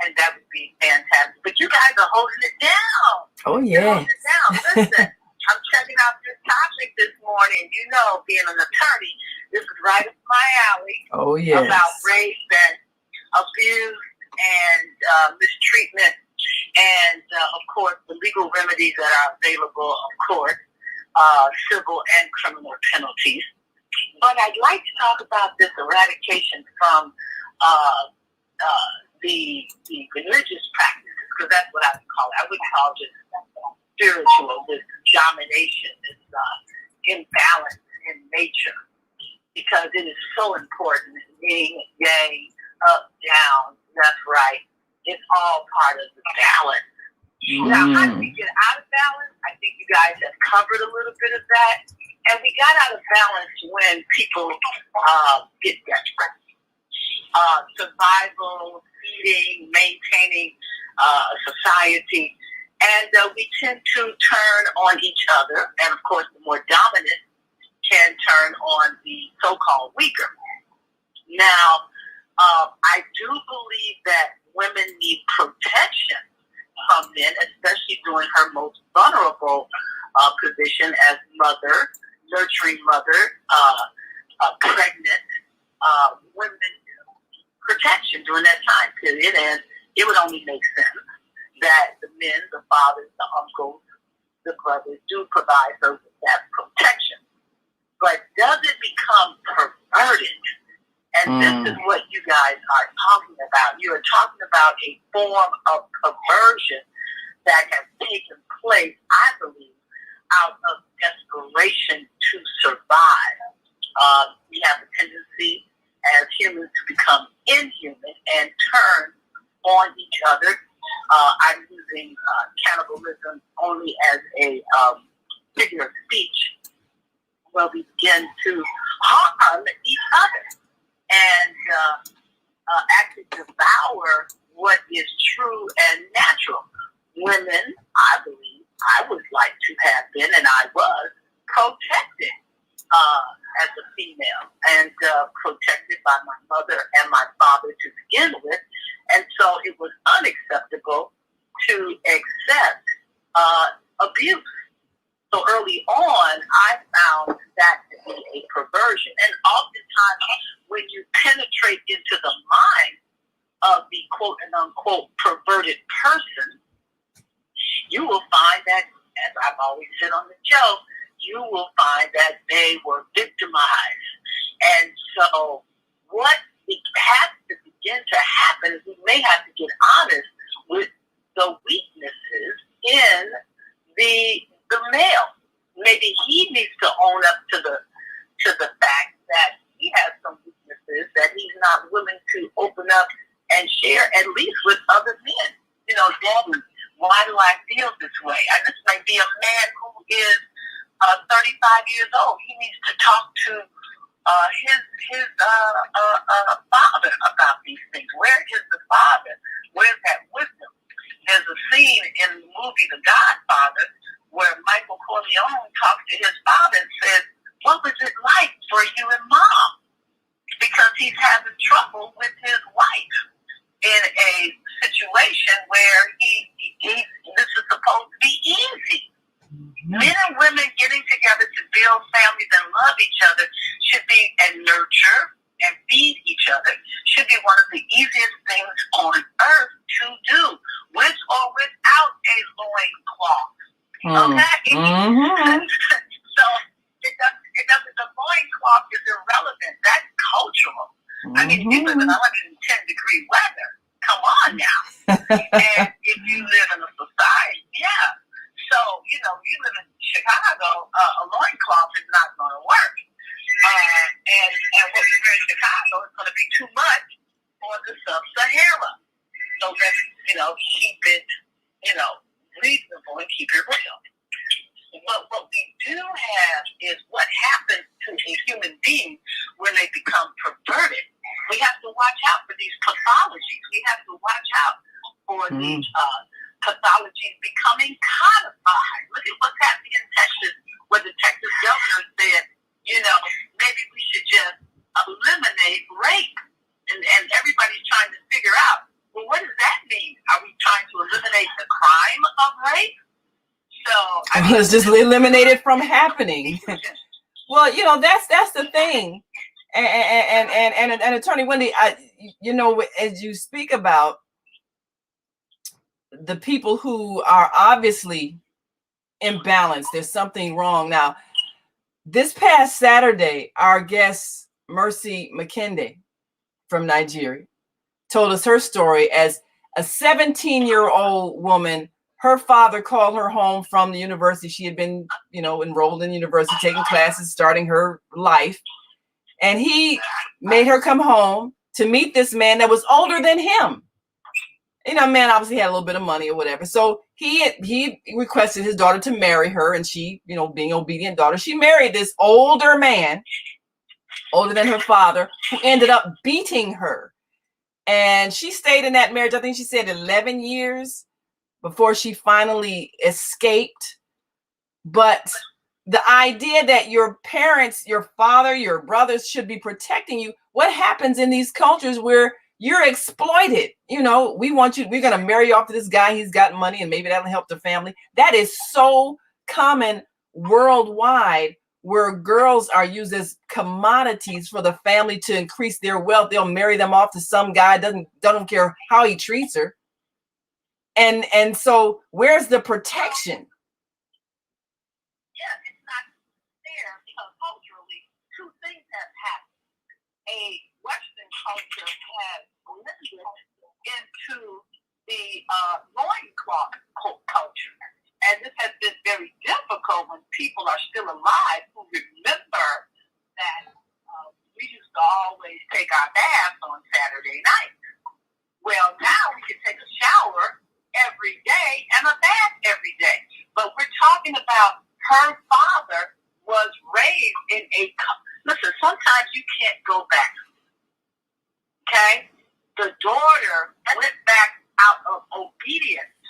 And that would be fantastic. But you guys are holding it down. Oh, You're yeah. holding it down. Listen. I'm checking out this topic this morning. You know, being an attorney, this is right up my alley. Oh, yes. About rape and abuse and mistreatment and, of course, the legal remedies that are available, of course, civil and criminal penalties. But I'd like to talk about this eradication from the religious practices, because that's what I would call it. I wouldn't call it spiritual, this domination, this imbalance in nature, because it is so important. Yin, yang, up, down, left, right. It's all part of the balance. Now, how do we get out of balance? I think you guys have covered a little bit of that. And we got out of balance when people get desperate. Survival, feeding, maintaining society. And we tend to turn on each other. And, of course, the more dominant can turn on the so-called weaker. Now, I do believe that women need protection from men, especially during her most vulnerable position as mother, nurturing mother, pregnant. Women protection during that time period. And it would only make sense that the men, the fathers, the uncles, the brothers do provide her with that protection. But does it become perverted? And this is what you guys are talking about. You are talking about a form of perversion that has taken place, I believe, out of desperation to survive. We have a tendency as humans to become inhuman and turn on each other. I'm using cannibalism only as a figure of speech, where we begin to harm each other and actually devour what is true and natural. Women, I believe, I would like to have been, and I was, protected as a female and protected by my mother and my father to begin with. And so it was unacceptable to accept abuse. So early on, I found that to be a perversion. And oftentimes, when you penetrate into the mind of the quote and unquote perverted person, you will find that, as I've always said on the show, you will find that they were victimized. And so what has to begin to happen is we may have to get honest with the weaknesses in the male. Maybe he needs to own up to the fact that he has some weaknesses that he's not willing to open up and share, at least with other men. You know, Daddy, why do I feel this way? This may be a man who is 35 years old. He needs to talk to his father about these things. Where is the father? Where's that wisdom? There's a scene in the movie The Godfather where Michael Corleone talks to his father and says, what was Okay? Mm-hmm. So it doesn't, the loincloth is irrelevant. That's cultural. I mean, if you live in 110-degree weather, come on now. And if you live in a society, yeah. So, you live in Chicago, a loincloth is not going to work. And what we wear in Chicago is going to be too much for the sub-Sahara. So let's, keep it, reasonable and keep it real. But what we do have is what happens to a human being when they become perverted. We have to watch out for these pathologies. We have to watch out for these pathologies becoming codified. Look at what's happening in Texas, where the Texas governor said, maybe we should just eliminate rape. And everybody's trying to figure out, well, what does that mean? Are we trying to eliminate the crime of rape? So let's just eliminate it from happening. Well, that's the thing. And Attorney Wendy, as you speak about the people who are obviously imbalanced, there's something wrong. Now, this past Saturday, our guest Mercy Makinde from Nigeria told us her story as a 17-year-old woman. Her father called her home from the university. She had been, enrolled in university, taking classes, starting her life. And he made her come home to meet this man that was older than him. Man obviously had a little bit of money or whatever. So he requested his daughter to marry her. And she, being obedient daughter, she married this older man, older than her father, who ended up beating her. And she stayed in that marriage, I think she said 11 years before she finally escaped. But the idea that your parents, your father, your brothers should be protecting you, what happens in these cultures where you're exploited? We want you, we're going to marry you off to this guy, he's got money, and maybe that'll help the family. That is so common worldwide, where girls are used as commodities for the family to increase their wealth. They'll marry them off to some guy, doesn't care how he treats her. And so where's the protection? Yeah, it's not fair because culturally, two things have happened. A Western culture has blended into the loincloth culture. And this has been very difficult when people are still alive who remember that we used to always take our baths on Saturday night. Well, now we can take a shower every day and a bath every day. But we're talking about her father was raised in listen, sometimes you can't go back. Okay? The daughter went back out of obedience.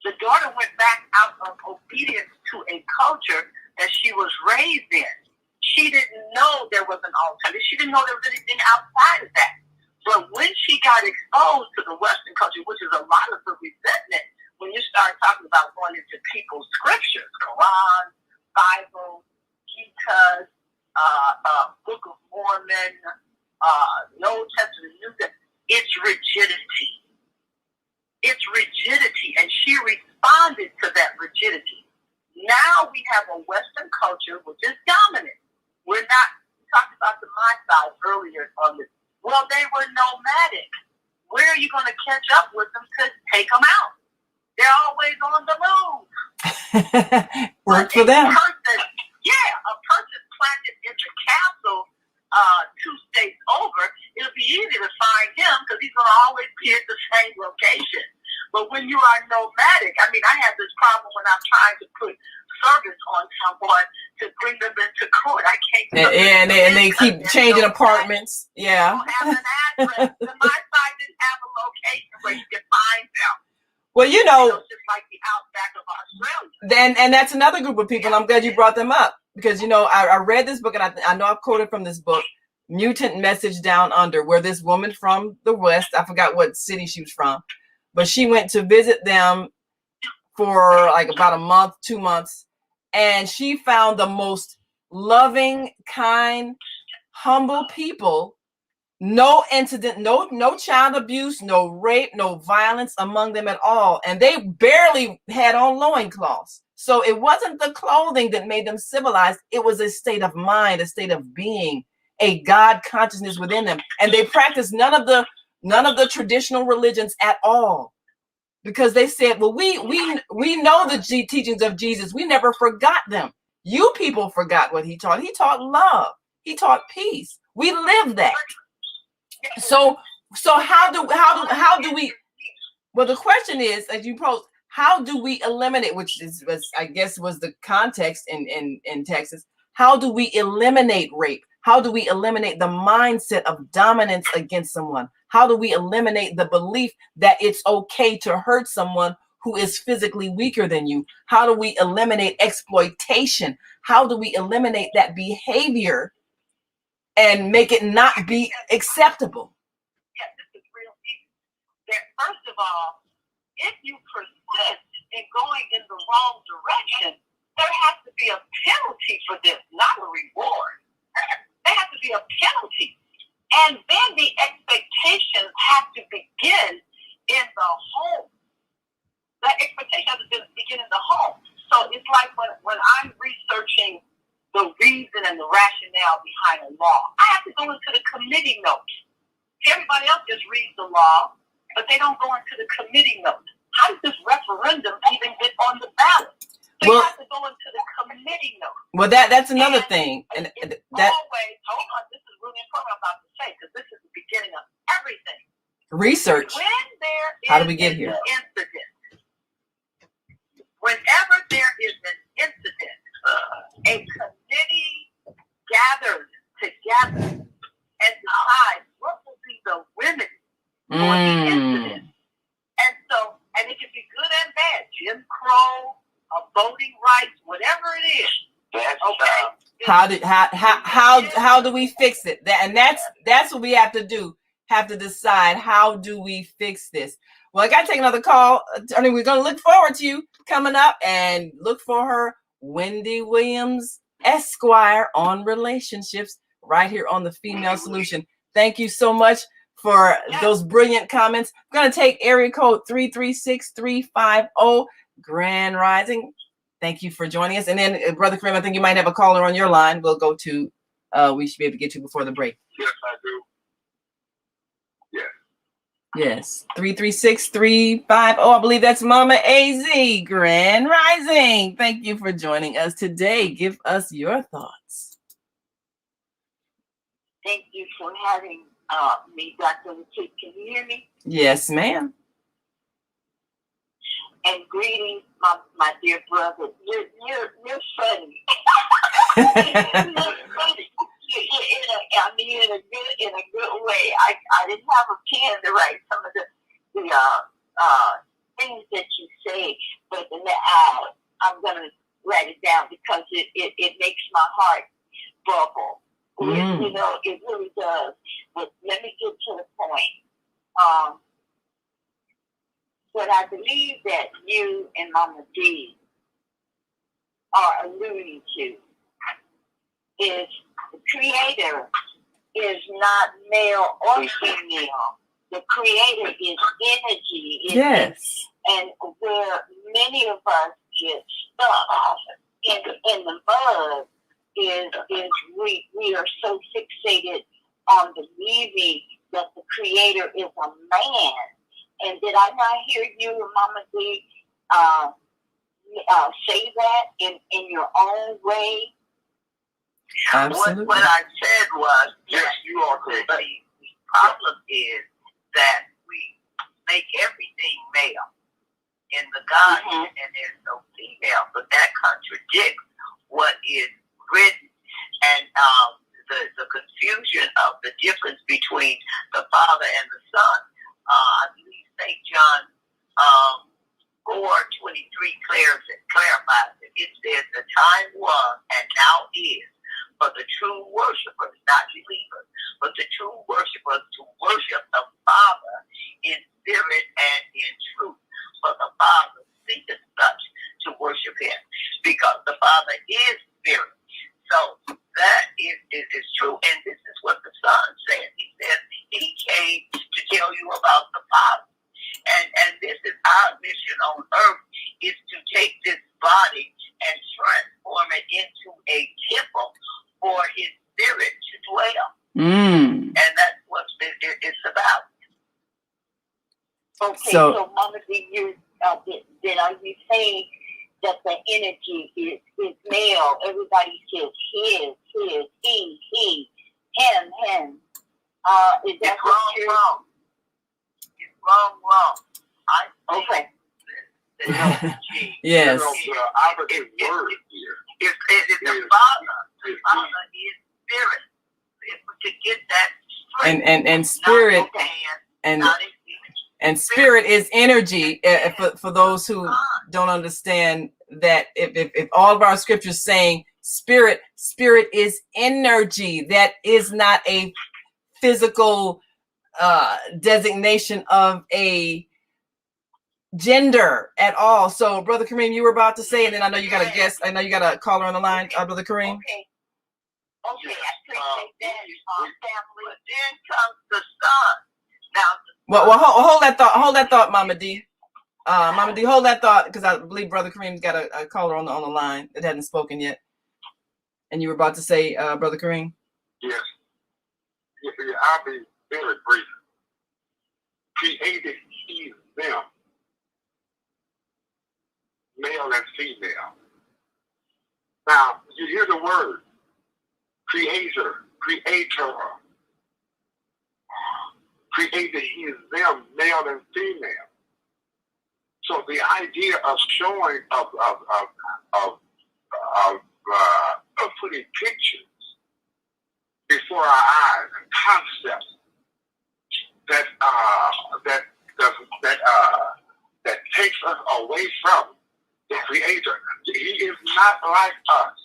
The daughter went back out of obedience to a culture that she was raised in. She didn't know there was an alternative. She didn't know there was anything outside of that. But when she got exposed to the Western culture, which is a lot of the resentment, when you start talking about going into people's scriptures, Quran, Bible, Gita, Book of Mormon, the Old Testament, New Testament, it's rigidity. It's rigidity, and she responded to that rigidity. Now we have a Western culture which is dominant. We talked about the Maasai earlier on this. Well, they were nomadic. Where are you going to catch up with them to take them out? They're always on the move. Worked for them. A person planted in the castle 2 states over, it'll be easy to find him because he's going to always be at the same location. But when you are nomadic, I have this problem when I'm trying to put service on someone to bring them into court. I can't. And they keep changing apartments. Yeah. Don't have an address. My side didn't have a location where you can find them. Well, just like the outback of Australia. And that's another group of people. I'm glad you brought them up because, I read this book, and I know I've quoted from this book, Mutant Message Down Under, where this woman from the West, I forgot what city she was from, but she went to visit them for like about a month, 2 months, and she found the most loving, kind, humble people No incident, no child abuse, no rape, no violence among them at all. And they barely had on loincloths. So it wasn't the clothing that made them civilized. It was a state of mind, a state of being, a God consciousness within them. And they practiced none of the traditional religions at all. Because they said, well, we know the teachings of Jesus. We never forgot them. You people forgot what he taught. He taught love. He taught peace. We live that. So how do we? Well, the question is, as you posed, how do we eliminate? Which I guess was the context in Texas. How do we eliminate rape? How do we eliminate the mindset of dominance against someone? How do we eliminate the belief that it's okay to hurt someone who is physically weaker than you? How do we eliminate exploitation? How do we eliminate that behavior and make it not be acceptable? Yeah, this is real easy. That first of all, if you persist in going in the wrong direction, there has to be a penalty for this, not a reward. There has to be a penalty. And then the expectations have to begin in the home. The expectation has to begin in the home. So it's like when I'm researching the reason and the rationale behind a law, I have to go into the committee notes. Everybody else just reads the law, but they don't go into the committee notes. How does this referendum even get on the ballot? So you have to go into the committee notes. Well, that's another thing. And that always, hold on, this is really important I'm about to say, because this is the beginning of everything. Research. When there is How do we get here? An incident, whenever there is an incident, a committee gathers together and decides what will be the remedy for the incident. And it can be good and bad. Jim Crow, voting rights, whatever it is. Okay. How do we fix it? That's what we have to do. Have to decide, how do we fix this? Well, I got to take another call. Attorney, we're going to look forward to you coming up, and look for her, Wendy Williams, Esquire, on relationships, right here on the Female Solution. Thank you so much for those brilliant comments. I'm going to take area code 336-350, Grand Rising. Thank you for joining us. And then, Brother Kareem, I think you might have a caller on your line. We'll go to, we should be able to get you before the break. Yes, I do. Yes, 336-350. I believe that's Mama AZ. Grand Rising. Thank you for joining us today. Give us your thoughts. Thank you for having me, Dr. Latif. Can you hear me? Yes, ma'am. And greetings, my dear brother. You're funny. In a good way. I didn't have a pen to write some of the things that you say, but I'm gonna write it down because it makes my heart bubble. You know, it really does. But let me get to the point. What I believe that you and Mama D are alluding to is the Creator is not male or female. The Creator is energy. Yes. And where many of us get stuck in the mud is we are so fixated on believing that the Creator is a man. And did I not hear you, Mama D, say that in your own way? Absolutely. What I said was, yes, you are correct. The problem is that we make everything male in the Godhead, and there's no female, but that contradicts what is written. And the confusion of the difference between the Father and the Son, I believe St. John 4:23 clarifies it. It says the time was and now is for the true worshipers, not believers, but the true worshipers to worship the Father in spirit and in truth. For the Father seeketh such to worship Him, because the Father is spirit. So that is true, and this is what the Son said. He said Father. And this is our mission on earth, is to take this body and transform it into a temple for his spirit to dwell. And that's what it's about. Okay, so Mama D, then are you saying that the energy is male? Everybody says his, he, him. Is that wrong? It's wrong. Okay. Yes. The operative word here. It's the Father. The Father is spirit. If we could get that and spirit and spirit is energy. For those who don't understand that, if all of our scriptures saying spirit is energy, that is not a physical designation of a gender at all. So, Brother Kareem, you were about to say, and then I know you got a guest. I know you got a caller on the line, Brother Kareem. Okay, I appreciate that, family. Then comes the son. Now, well, hold that thought, Mama D. Mama D, hold that thought, because I believe Brother Kareem's got a caller on the line that hadn't spoken yet. And you were about to say, Brother Kareem? Yes. I'll be very brief. Created he, them, male and female. Now, you hear the word creator. Created he is them, male and female. So the idea of showing of putting pictures before our eyes and concepts that takes us away from the Creator. He is not like us.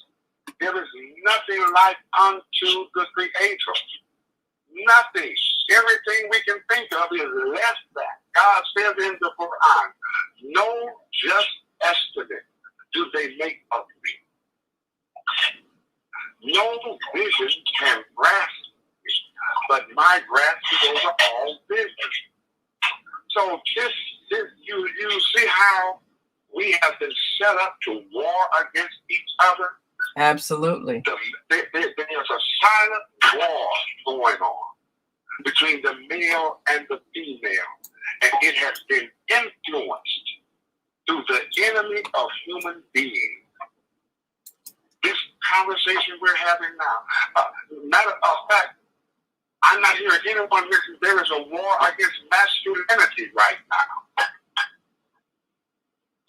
There is nothing like unto the Creator. Nothing. Everything we can think of is less than. God says in the Quran, no just estimate do they make of me. No vision can grasp me, but my grasp is over all vision. So you see how we have been set up to war against each other? Absolutely. There's a silent war going on between the male and the female, and it has been influenced through the enemy of human beings. This conversation we're having now, matter of fact, I'm not hearing anyone mention there is a war against masculinity right now.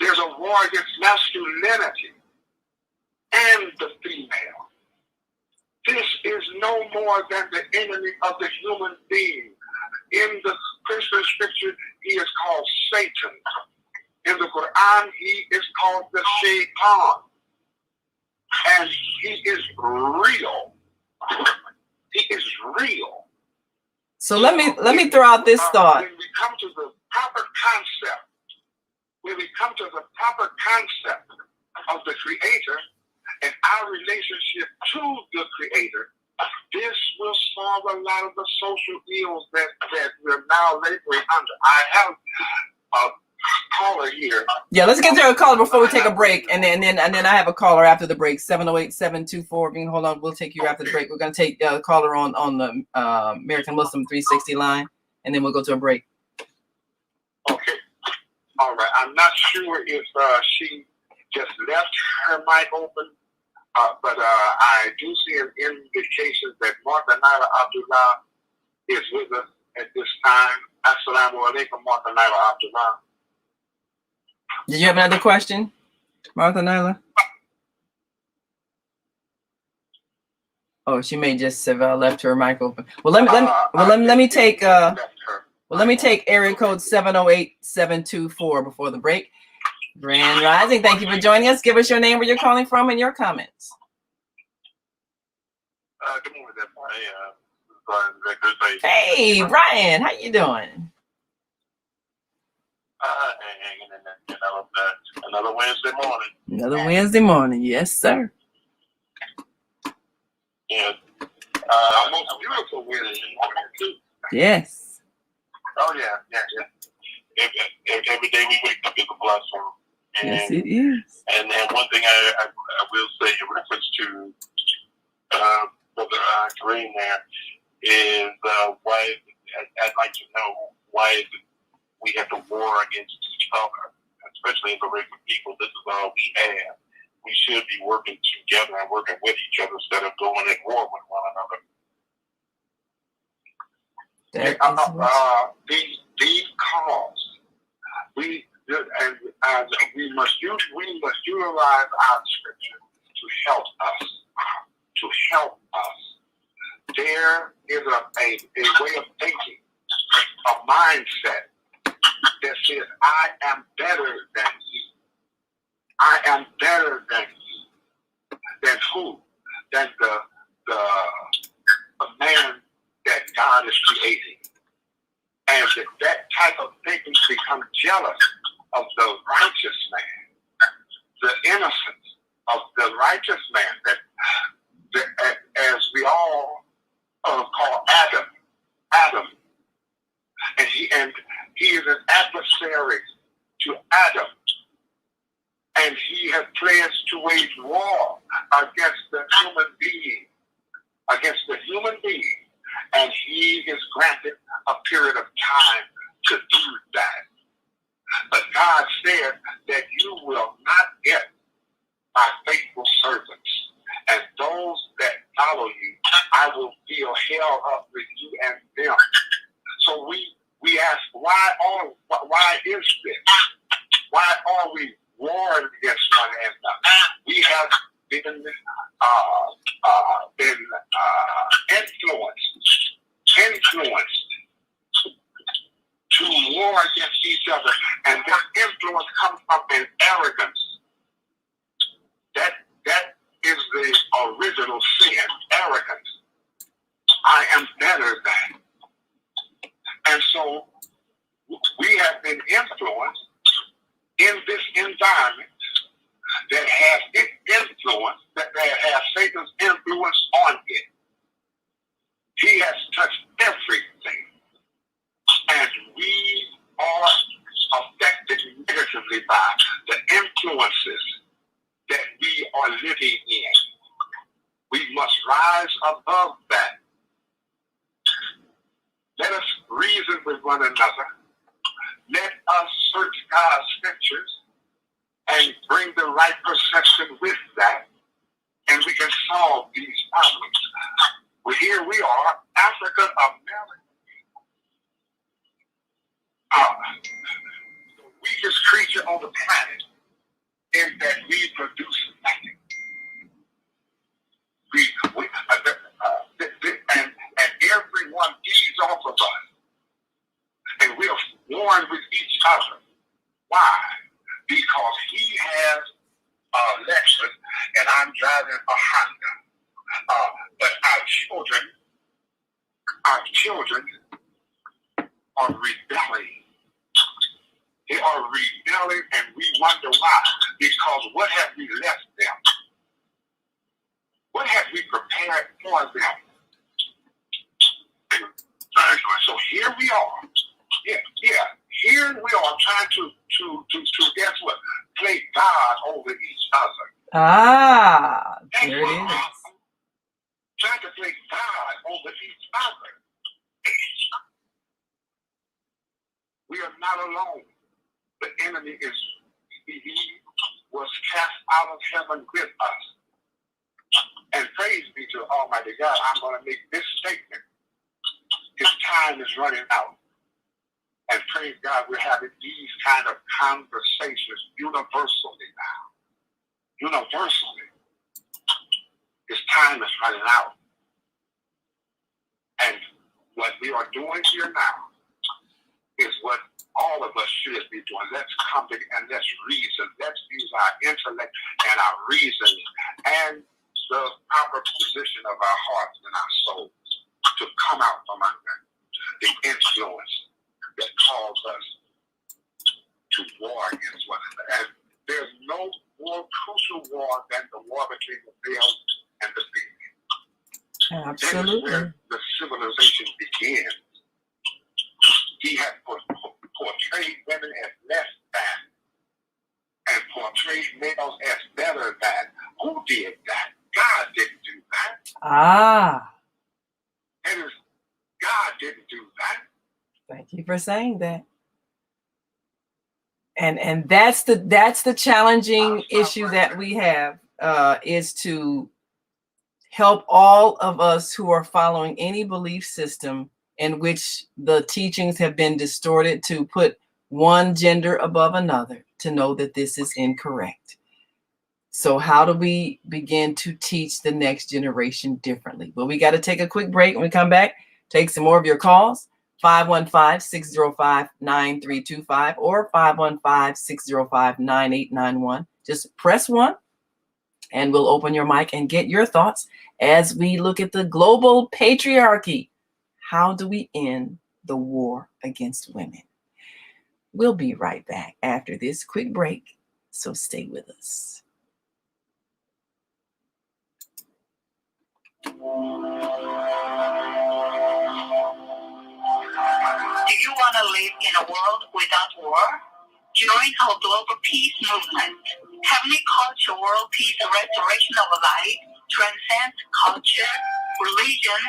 There's a war against masculinity and the female. This is no more than the enemy of the human being. In the Christian scripture, he is called Satan. In the Quran, he is called the Shaitan. And he is real. He is real. So let me throw out this thought. When we come to the proper concept of the Creator and our relationship to the Creator, this will solve a lot of the social ills that we're now laboring under. I have a caller here. Yeah, let's get to a caller before we take a break, and then I have a caller after the break. 708-724. If you can hold on, we'll take you after the break. We're gonna take a caller on the American Muslim 360 line, and then we'll go to a break. Okay. All right. I'm not sure if she just left her mic open, but I do see an indication that Martha Naila Abdullah is with us at this time. Assalamu alaikum, Martha Naila Abdullah. Did you have another question, Martha Naila? Oh, she may just have left her mic open. Well, let me take area code 708-724 before the break. Grand Rising, thank you for joining us. Give us your name, where you're calling from, and your comments. Good morning, everybody. Hey, Brian, how you doing? Hanging in there, another Wednesday morning. Another Wednesday morning, yes, sir. Yeah. Most beautiful Wednesday morning, too. Yes. Oh yeah. Every day we wake up is a blessing. And, Yes, it is. And one thing I will say in reference to Brother Kareem there is why I'd like to know why is it we have to war against each other, especially as a race of people. This is all we have. We should be working together and working with each other instead of going at war with one another. These calls, we must utilize our scripture to help us. There is a way of thinking, a mindset that says, I am better than you. I am better than you. Than who? Than the man that God is creating. And that type of thinking becomes jealous of the righteous man, the innocence of the righteous man that as we all call Adam. And he is an adversary to Adam. And he has pledged to wage war against the human being. And he is granted a period of time to do that. But God said that you will not get my faithful servants. And those that follow you, I will feel held up with you and them. So we ask, why is this? Why are we warring against one another? We have been influenced to war against each other, and that influence comes from an arrogance. That is the original sin, arrogance. I am better than. And so we have been influenced in this environment that has its influence, that has Satan's influence on it. He has touched everything. And we are affected negatively by the influences that we are living in. We must rise above that. Let us reason with one another. Let us search God's scriptures and bring the right perception with that, and we can solve these problems. Well, here we are, African American people, the weakest creature on the planet, in that we produce nothing. And everyone feeds off of us, and we are warring with each other. Why? Because he has a Lexus and I'm driving a Honda. But our children are rebelling. They are rebelling, and we wonder why. Because what have we left them? What have we prepared for them? So here we are. Here we are trying to guess what? Play God over each other. There it is. Trying to play God over each other. We are not alone. The enemy he was cast out of heaven with us. And praise be to Almighty God, I'm going to make this statement. His time is running out. And praise God, we're having these kind of conversations universally now. Universally. His time is running out. And what we are doing here now is what all of us should be doing. Let's come together and let's reason. Let's use our intellect and our reason and the proper position of our hearts and our souls to come out from under the influence that calls us to war against one another. And there's no more crucial war than the war between the male and the female. Absolutely. That is where the civilization begins. He has portrayed women as less than and portrayed males as better than. Who did that? God didn't do that. Ah. It is God didn't do that. Thank you for saying that. And that's the challenging issue that we have, is to help all of us who are following any belief system in which the teachings have been distorted to put one gender above another, to know that this is incorrect. So how do we begin to teach the next generation differently? Well, we got to take a quick break. When we come back, take some more of your calls. 515-605-9325 or 515-605-9891. Just press 1 and we'll open your mic and get your thoughts as we look at the global patriarchy. How do we end the war against women? We'll be right back after this quick break, so stay with us. Do you want to live in a world without war? Join our global peace movement. Heavenly Culture World Peace Restoration of Life transcends culture, religion,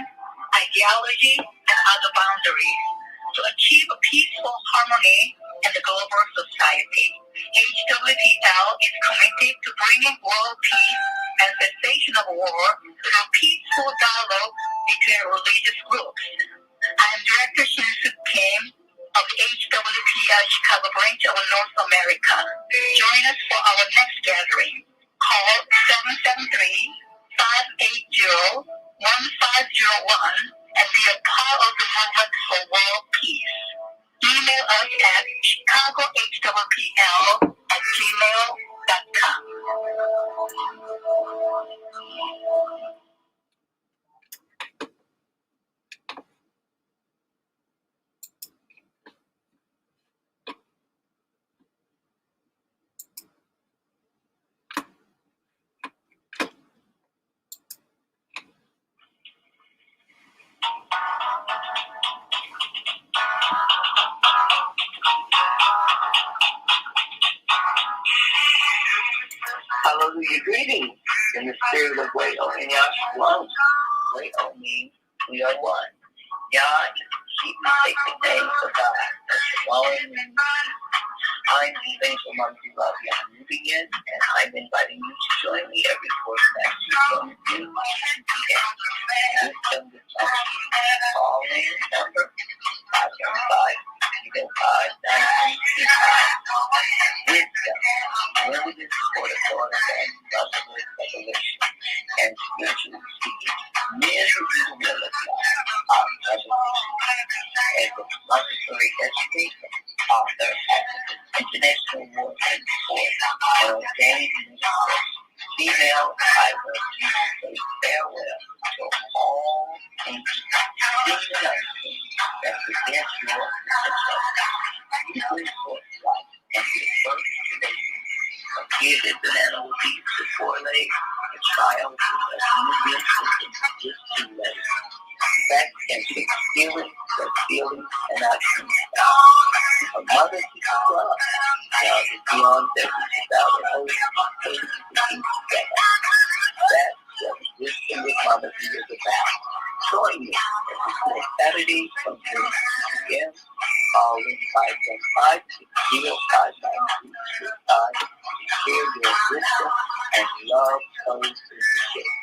ideology, and other boundaries to achieve a peaceful harmony in the global society. HWPL is committed to bringing world peace and cessation of war through peaceful dialogue between religious groups. I am Director Shin-Suk Kim of the HWPL Chicago branch of North America. Join us for our next gathering. Call 773-580-1501 and be a part of the movement for world peace. Email us at chicagohwpl@gmail.com. Hallelujah. Greetings in the spirit of wait on Yahshua. Wait on me. We are one. Yah is keep me sacred days for God. Shalom. I'm Faithful Monkey Love Nubian, and I'm inviting you to join me every fourth Tuesday from 2 p.m. Wisdom with call in number 515-59325. Wisdom, limited for the Lord and gospel revelation, and spiritual speaking. Men who do the will of God are revelation, and the monetary education author at International War and Sport, and ordained minister. Female, I will say farewell to all things that present your potential. Equally for life and your first today. A kid is an animal beast with 4 legs. A child is a human being with just 2 legs. That can take feeling, but feeling and action. A mother keeps a club. Now is beyond that without a host, so you can keep together. That's what wisdom with Mother is about. Join me every Saturday from 3 p.m. Call in 515-605-9325 to share your wisdom and love those who share.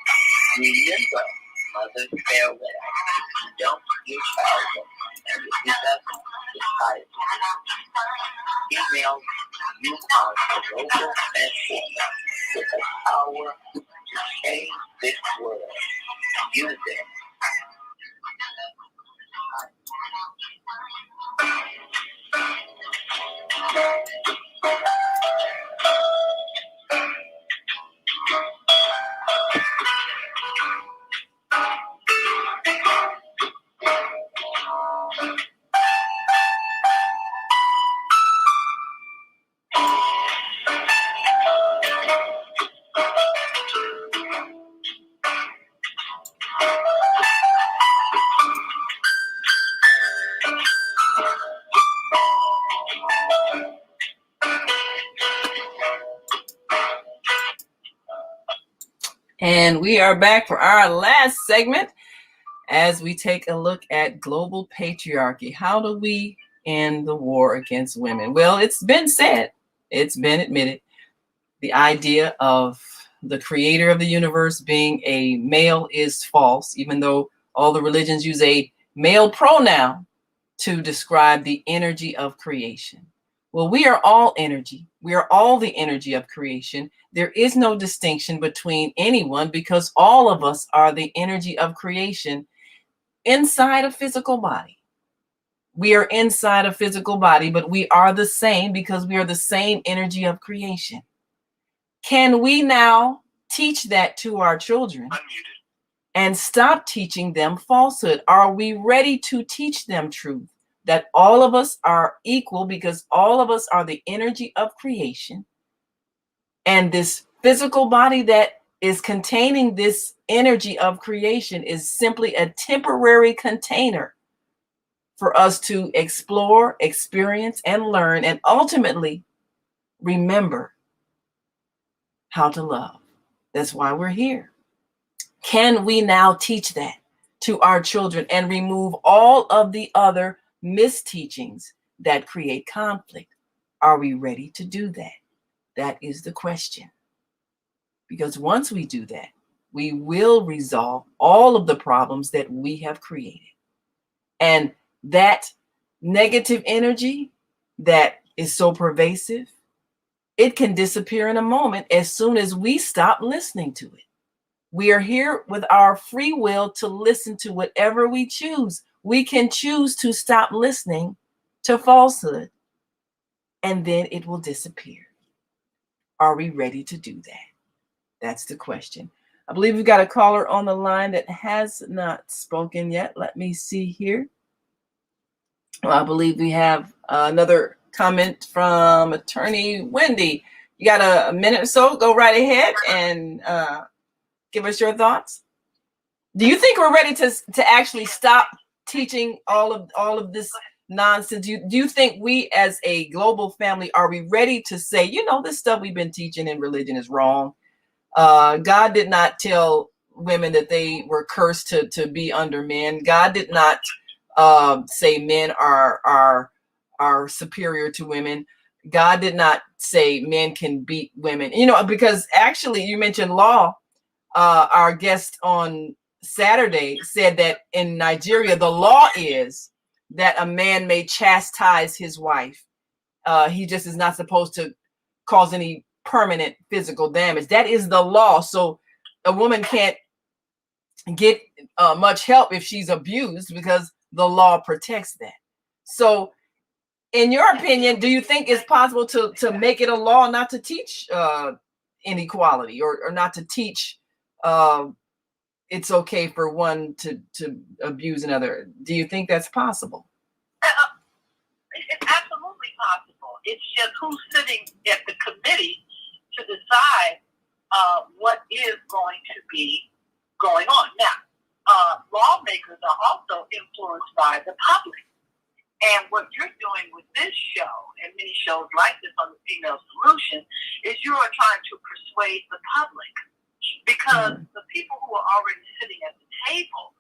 Remember, Mother's farewell. You don't give child up, and if you doesn't, it's high. Female, you are the global transformer with the power to change this world. Use it. And we are back for our last segment as we take a look at global patriarchy. How do we end the war against women? Well, it's been said, it's been admitted, the idea of the creator of the universe being a male is false, even though all the religions use a male pronoun to describe the energy of creation. Well, we are all energy. We are all the energy of creation. There is no distinction between anyone because all of us are the energy of creation inside a physical body. We are inside a physical body, but we are the same because we are the same energy of creation. Can we now teach that to our children and stop teaching them falsehood? Are we ready to teach them truth? That all of us are equal because all of us are the energy of creation. And this physical body that is containing this energy of creation is simply a temporary container for us to explore, experience, and learn, and ultimately remember how to love. That's why we're here. Can we now teach that to our children and remove all of the other misteachings that create conflict? Are we ready to do that? That is the question. Because once we do that, we will resolve all of the problems that we have created. And that negative energy that is so pervasive, it can disappear in a moment as soon as we stop listening to it. We are here with our free will to listen to whatever we choose. We can choose to stop listening to falsehood, and then it will disappear. Are we ready to do that? That's the question. I believe we've got a caller on the line that has not spoken yet. Let me see here. Well, I believe we have another comment from Attorney Wendy. You got a minute or so? Go right ahead and give us your thoughts. Do you think we're ready to actually stop teaching all of this nonsense? Do you think we as a global family, are we ready to say, this stuff we've been teaching in religion is wrong? God did not tell women that they were cursed to be under men. God did not say men are superior to women. God did not say men can beat women. Because actually you mentioned law. Our guest on Saturday said that in Nigeria, the law is that a man may chastise his wife. He just is not supposed to cause any permanent physical damage. That is the law. So a woman can't get much help if she's abused because the law protects that. So in your opinion, do you think it's possible to make it a law not to teach inequality or not to teach it's okay for one to abuse another? Do you think that's possible? It's absolutely possible. It's just who's sitting at the committee to decide what is going to be going on. Now, lawmakers are also influenced by the public. And what you're doing with this show and many shows like this on the Female Solution is you are trying to persuade the public, because the people who are already sitting at the table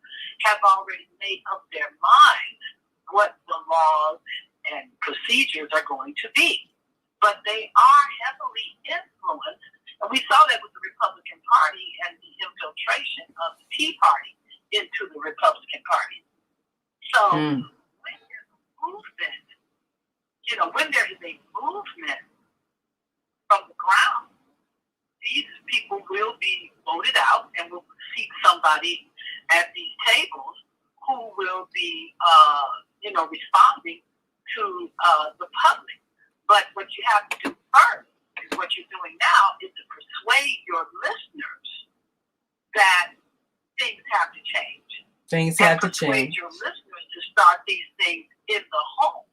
have already made up their minds what the laws and procedures are going to be. But they are heavily influenced, and we saw that with the Republican Party and the infiltration of the Tea Party into the Republican Party. So when there's a movement, when there is a movement from the ground, these people will be voted out and will seat somebody at these tables who will be, responding to the public. But what you have to do first is what you're doing now is to persuade your listeners that things have to change. Things have to persuade change. your listeners to start these things in the home.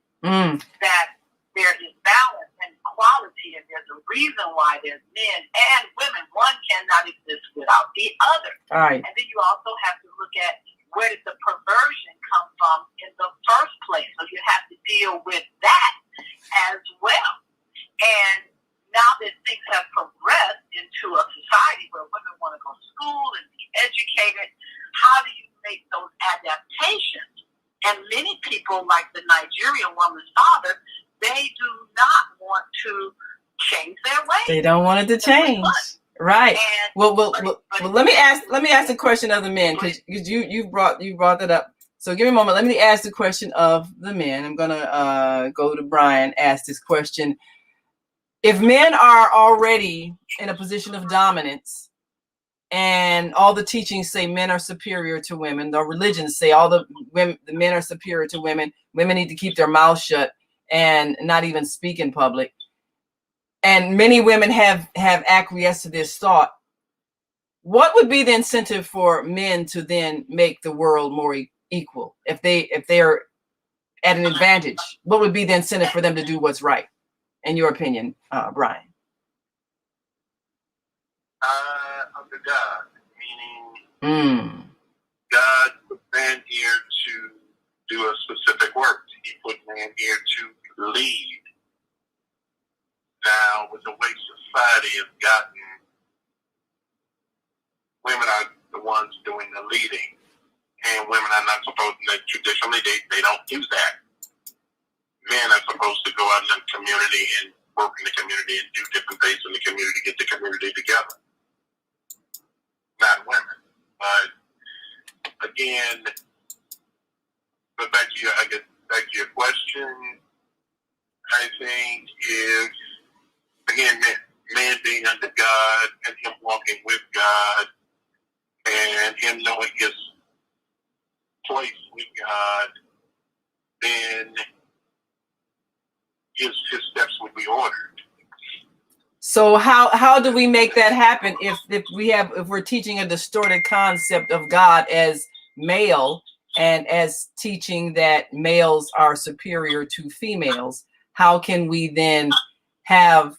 That there is balance and equality, and there's a reason why there's men and women. One cannot exist without the other. All right. And then you also have to look at where did the perversion come from in the first place. So you have to deal with that as well. And now that things have progressed into a society where women want to go to school, people like the Nigerian woman's father, they do not want to change their ways. They don't want it to change. Right. Well, let me ask the question of the men, because you brought that up. So give me a moment. Let me ask the question of the men. I'm gonna go to Brian, ask this question. If men are already in a position of dominance, and all the teachings say men are superior to women, the religions say the men are superior to women, women need to keep their mouths shut and not even speak in public, and many women have acquiesced to this thought, what would be the incentive for men to then make the world more equal? If they're at an advantage, what would be the incentive for them to do what's right, in your opinion, Brian? Under God, meaning God put man here to do a specific work. He put man here to lead. Now, with the way society has gotten, women are the ones doing the leading, and women are not supposed to. Traditionally, they don't do that. Men are supposed to go out in the community and work in the community and do different things in the community, get the community together. Not women. But again, back to your question, I think is, again, man being under God and him walking with God and him knowing his place with God, then his steps would be ordered. So how do we make that happen if we're teaching a distorted concept of God as male, and as teaching that males are superior to females? How can we then have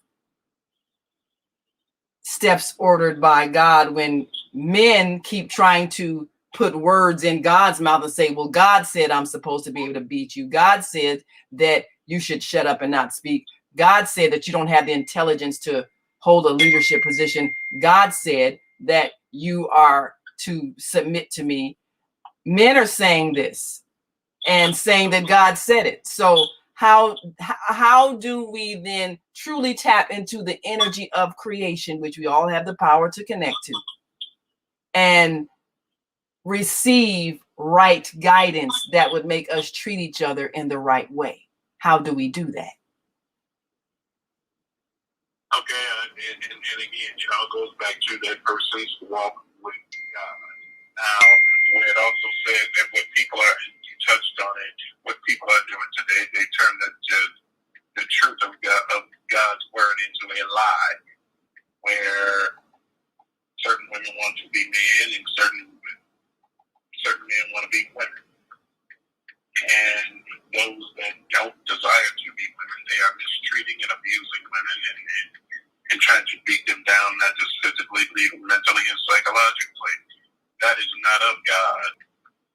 steps ordered by God when men keep trying to put words in God's mouth and say, well, God said I'm supposed to be able to beat you. God said that you should shut up and not speak. God said that you don't have the intelligence to hold a leadership position. God said that you are to submit to me. Men are saying this and saying that God said it. So how do we then truly tap into the energy of creation, which we all have the power to connect to, and receive right guidance that would make us treat each other in the right way? How do we do that? Okay, and again, it all goes back to that person's walk with God. Now, where it also said that what people are, you touched on it, what people are doing today, they turn the truth of God's word into a lie, where certain women want to be men and certain men want to be women. And those that don't desire to be women, they are mistreating and abusing women and trying to beat them down, not just physically, mentally, and psychologically. That is not of God.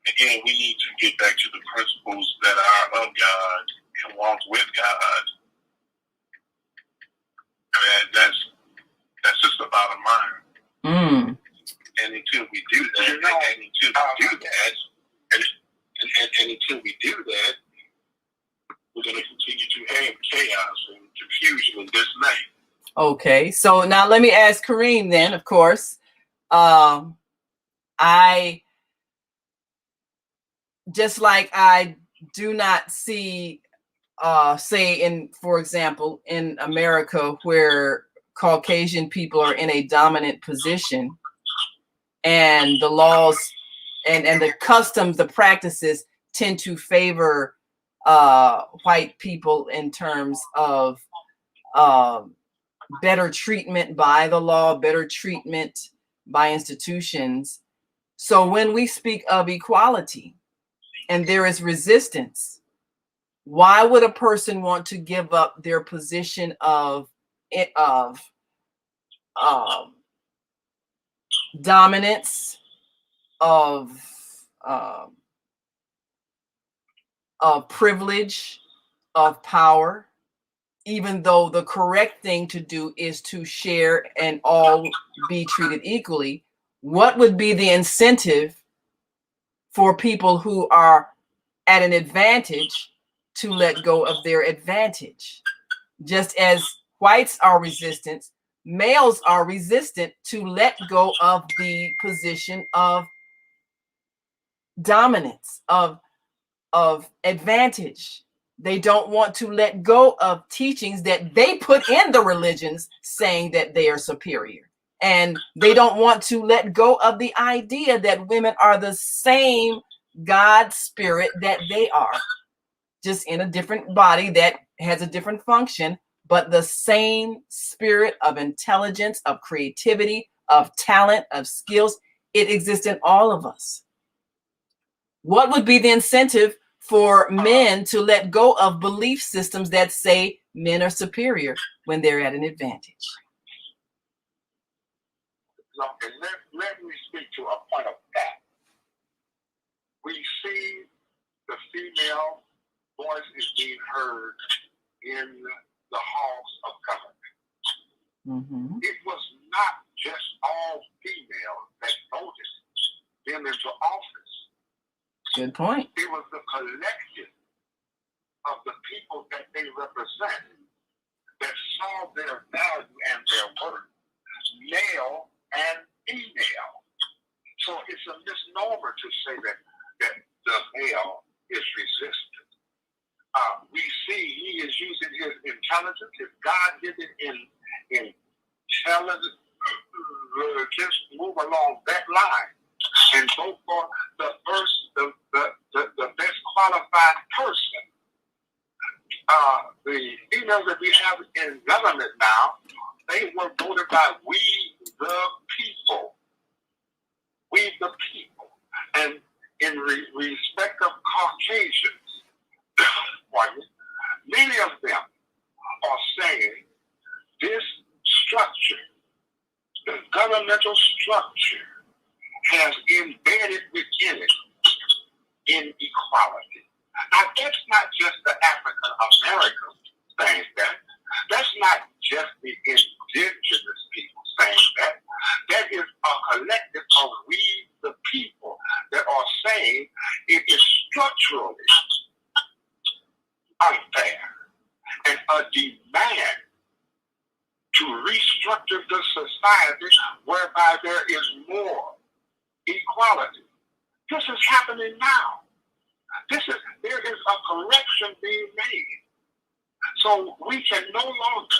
Again, we need to get back to the principles that are of God and walk with God. And that's just the bottom line. And until we do that, and until we do that, we're going to continue to have chaos and confusion and dismay. Okay, so now let me ask Kareem then, of course. I do not see, for example, in America, where Caucasian people are in a dominant position, and the laws and the customs, the practices tend to favor white people in terms of better treatment by the law, better treatment by institutions. So when we speak of equality and there is resistance, why would a person want to give up their position of dominance, of privilege, of power, even though the correct thing to do is to share and all be treated equally? What would be the incentive for people who are at an advantage to let go of their advantage. Just as whites are resistant, males are resistant to let go of the position of dominance, of advantage. They don't want to let go of teachings that they put in the religions saying that they are superior. And they don't want to let go of the idea that women are the same God spirit that they are, just in a different body that has a different function, but the same spirit of intelligence, of creativity, of talent, of skills. It exists in all of us. What would be the incentive for men to let go of belief systems that say men are superior when they're at an advantage? Okay, let me speak to a point of that. We see the female voice is being heard in the halls of government. Mm-hmm. It was not just all females that voted them into office. Good point. It was the collective of the people that they represent that saw their value and their worth, male and female. So it's a misnomer to say that the male is resistant. We see he is using his intelligence, his God-given intelligence, just move along that line and vote for the best qualified person. The females that we have in government now, they were voted by we the people. We the people. And in respect of Caucasians, many of them are saying this structure, the governmental structure, has embedded within it inequality. Now, that's not just the African Americans saying that. That's not just the indigenous people saying that. That is a collective of we the people that are saying it is structurally unfair and a demand to restructure the society whereby there is more equality. This is happening now. There is a correction being made. So we can no longer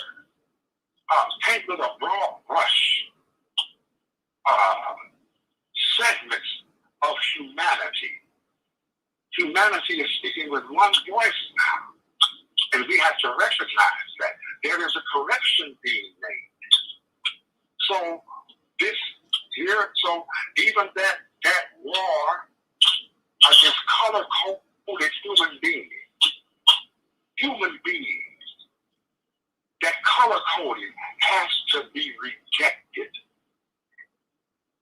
paint with a broad brush segments of humanity. Humanity is speaking with one voice now, and we have to recognize that there is a correction being made. So this here, so even that war against color-coded human beings, that color coding has to be rejected.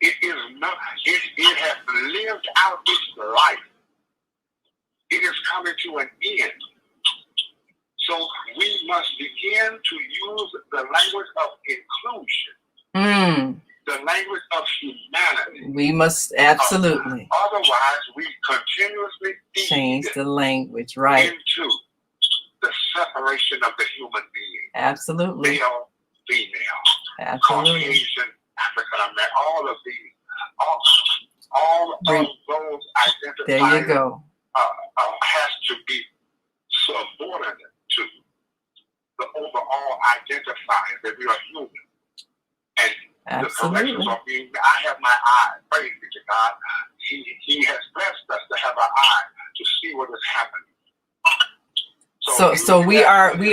It is not. It has lived out its life. It is coming to an end. So we must begin to use the language of inclusion, the language of humanity. We must absolutely. Otherwise, we continuously change the language, right? Into the separation of the human being. Absolutely. Male, female, absolutely. Caucasian, African American, all of these, all of those identifiers. There you go. Has to be subordinate to the overall identifier that we are human. And absolutely. The corrections are being, I have my eye, praise be to God. He has blessed us to have our eye to see what is happening. So we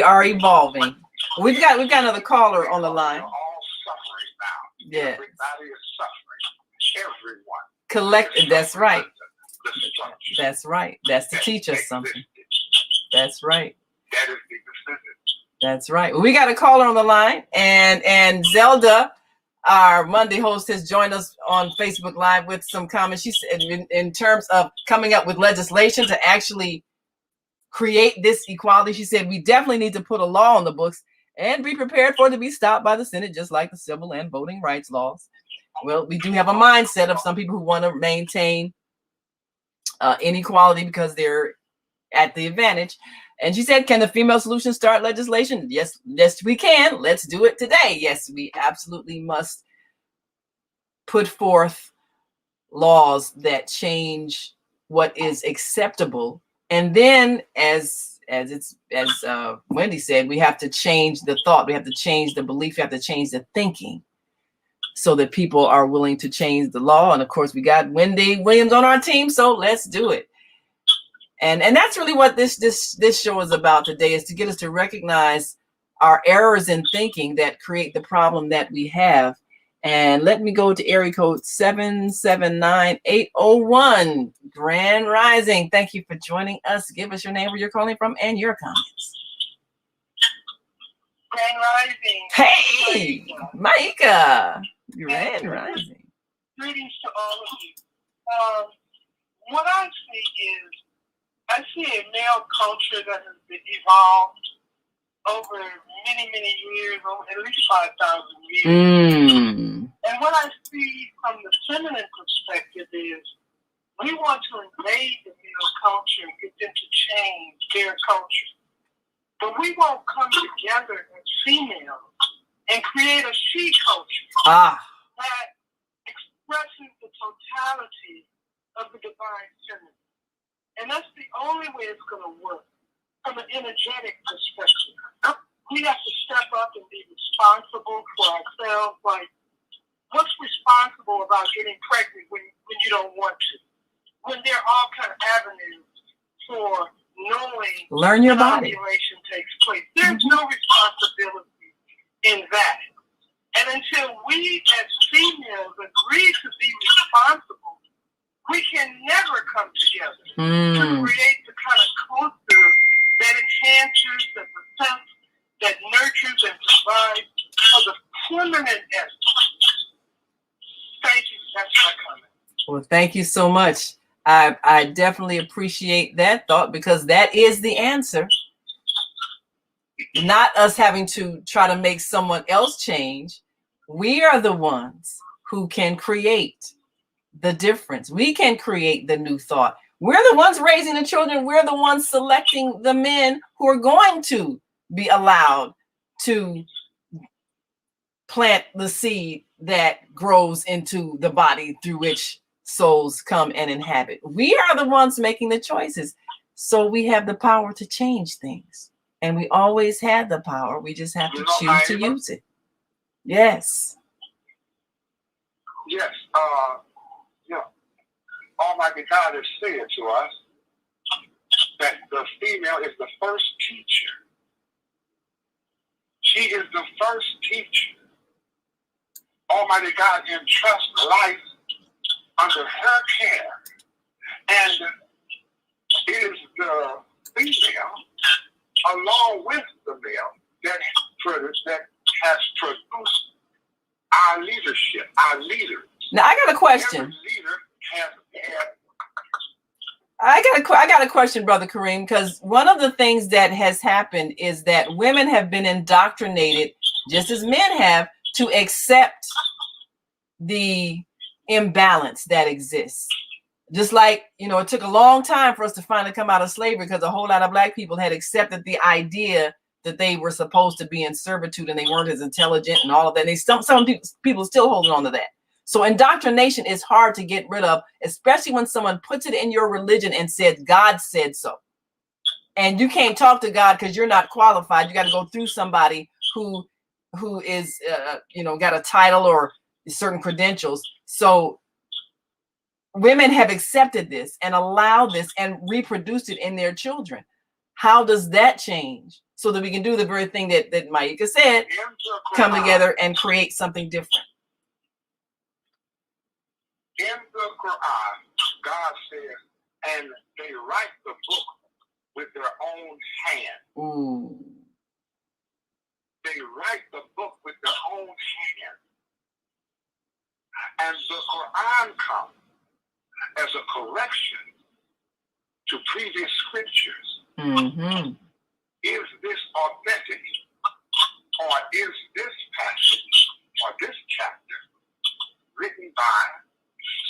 are evolving. We've got another caller on the line. We're all suffering now. Yeah. Everybody is suffering. Everyone. Collective. That's right. That's right. That's to teach us something. That's right. That is the descendants. That's right. Well, we got a caller on the line, and Zelda, our Monday host, has joined us on Facebook Live with some comments. She said in terms of coming up with legislation to actually create this equality, she said we definitely need to put a law on the books and be prepared for it to be stopped by the Senate, just like the civil and voting rights laws. Well, we do have a mindset of some people who want to maintain inequality because they're at the advantage. And she said, can the female solution start legislation? Yes, we can. Let's do it today. Yes, we absolutely must put forth laws that change what is acceptable. And then as Wendy said, we have to change the thought. We have to change the belief. We have to change the thinking so that people are willing to change the law. And of course, we got Wendy Williams on our team. So let's do it. And that's really what this show is about today, is to get us to recognize our errors in thinking that create the problem that we have. And let me go to area code 779801. Grand Rising. Thank you for joining us. Give us your name, where you're calling from, and your comments. Grand Rising. Hey, Micah. Grand Rising. Greetings to all of you. What I see is, I see a male culture that has been evolved over many, many years, over at least 5,000 years. And what I see from the feminine perspective is, we want to invade the male culture and get them to change their culture. But we won't come together as females and create a she culture that expresses the totality of the divine feminine. And that's the only way it's going to work from an energetic perspective. We have to step up and be responsible for ourselves. Like, what's responsible about getting pregnant when you don't want to? When there are all kind of avenues for knowing learn your body. Ovulation takes place. There's no responsibility in that. And until we as females agree to be responsible, we can never come together to create the kind of culture that enhances, that protects, that nurtures and provides for the feminine essence. Thank you. That's my comment. Well, thank you so much. I definitely appreciate that thought, because that is the answer. Not us having to try to make someone else change. We are the ones who can create the difference. We can create the new thought. We're the ones raising the children. We're the ones selecting the men who are going to be allowed to plant the seed that grows into the body through which souls come and inhabit. We are the ones making the choices. So we have the power to change things. And we always had the power. We just have to choose to use it. Yes. Yes. Almighty God has said to us that the female is the first teacher. She is the first teacher. Almighty God entrusts life under her care. And it is the female, along with the male, that has produced our leadership, our leaders. Now, I got a question. Every leader has I got a question, Brother Kareem, because one of the things that has happened is that women have been indoctrinated, just as men have, to accept the imbalance that exists. Just like, it took a long time for us to finally come out of slavery, because a whole lot of Black people had accepted the idea that they were supposed to be in servitude and they weren't as intelligent and all of that. Some people still holding on to that. So indoctrination is hard to get rid of, especially when someone puts it in your religion and says, God said so. And you can't talk to God because you're not qualified. You got to go through somebody who is, got a title or certain credentials. So women have accepted this and allowed this and reproduced it in their children. How does that change so that we can do the very thing that Maika said, come together and create something different? In the Quran, God says, and they write the book with their own hand. Ooh. They write the book with their own hand. And the Quran comes as a correction to previous scriptures. Mm-hmm. Is this authentic? Or is this passage or this chapter written by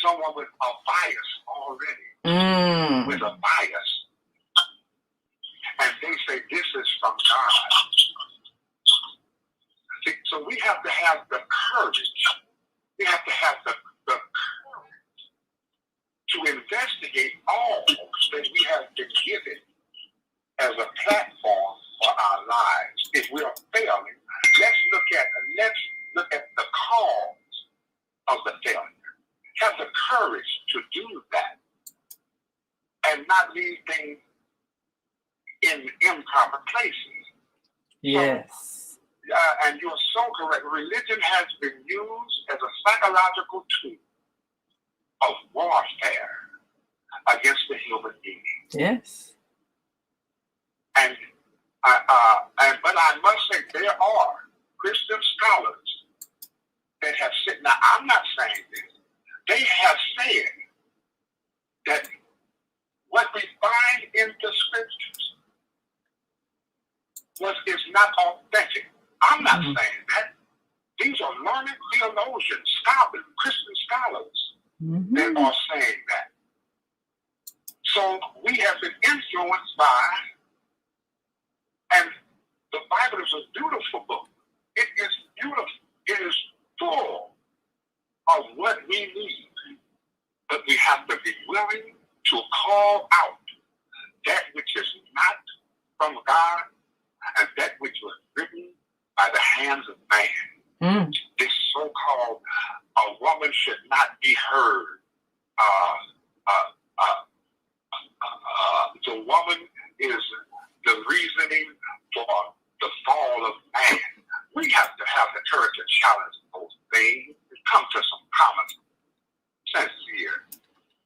someone with a bias already? With a bias. So we have to have the courage. We have to have the courage to investigate all that we have been given as a platform for our lives. If we are failing, let's look at the cause of the failure. Have the courage to do that and not leave things in improper places. Yes. So, and you're so correct. Religion has been used as a psychological tool of warfare against the human being. Yes. But I must say there are Christian scholars that have said, now I'm not saying this, they have said that what we find in the scriptures is not authentic. I'm not saying that. These are learned theologians, scholars, Christian scholars that are saying that. So we have been influenced by, and the Bible is a beautiful book. It is beautiful. It is full of what we need. But we have to be willing to call out that which is not from God and that which was written by the hands of man. This so-called a woman should not be heard. The woman is the reasoning for the fall of man. We have to have the courage to challenge those things and come to some common sense here.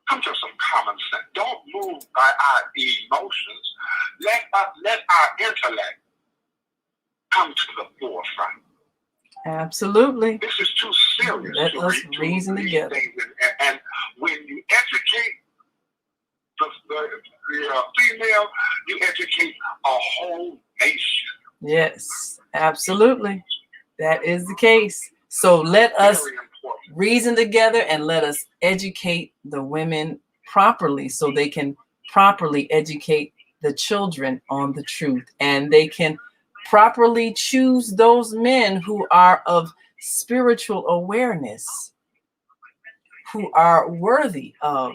Come to some common sense. Don't move by our emotions. Let our intellect come to the forefront. Absolutely. This is too serious. Let us reason together. And when you educate the female, you educate a whole nation. Yes, absolutely. That is the case. So let us reason together and let us educate the women properly so they can properly educate the children on the truth, and they can properly choose those men who are of spiritual awareness, who are worthy of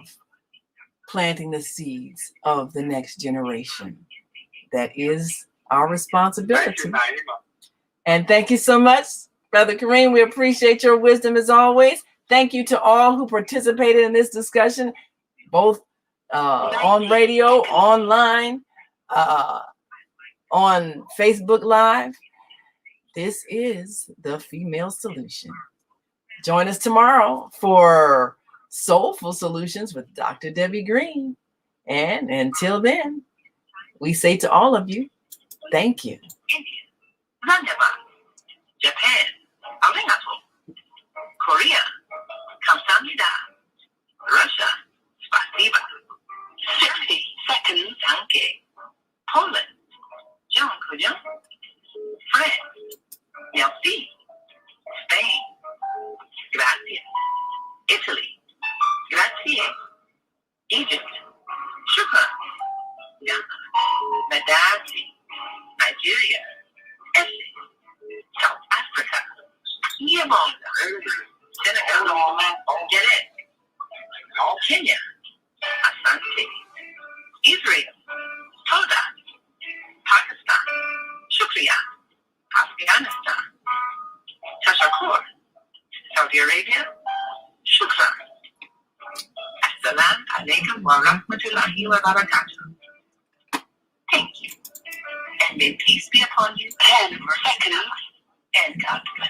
planting the seeds of the next generation. That is our responsibility. Thank you, Naima. And thank you so much, Brother Kareem. We appreciate your wisdom as always. Thank you to all who participated in this discussion, both on radio, online, on Facebook Live. This is The Female Solution. Join us tomorrow for Soulful Solutions with Dr. Debbie Green. And until then, we say to all of you, thank you. Nandaba, Japan, arigato, Korea, kamsahamnida, Russia, spasiba, 60 seconds, danke, Poland, dziękuję, France, merci, Spain, gracias, Italy, grazie, Egypt, shukran, Ghana, Madasi, Nigeria, South Africa, Yemonda, Senegal, get it, Kenya, Asante, Israel, Toda, Pakistan, Shukriya, Afghanistan, Tashakur, Saudi Arabia, Shukran. Assalamu alaikum wa rahmatullahi wa barakatuh. Thank you. And may peace be upon you and seconds and God bless.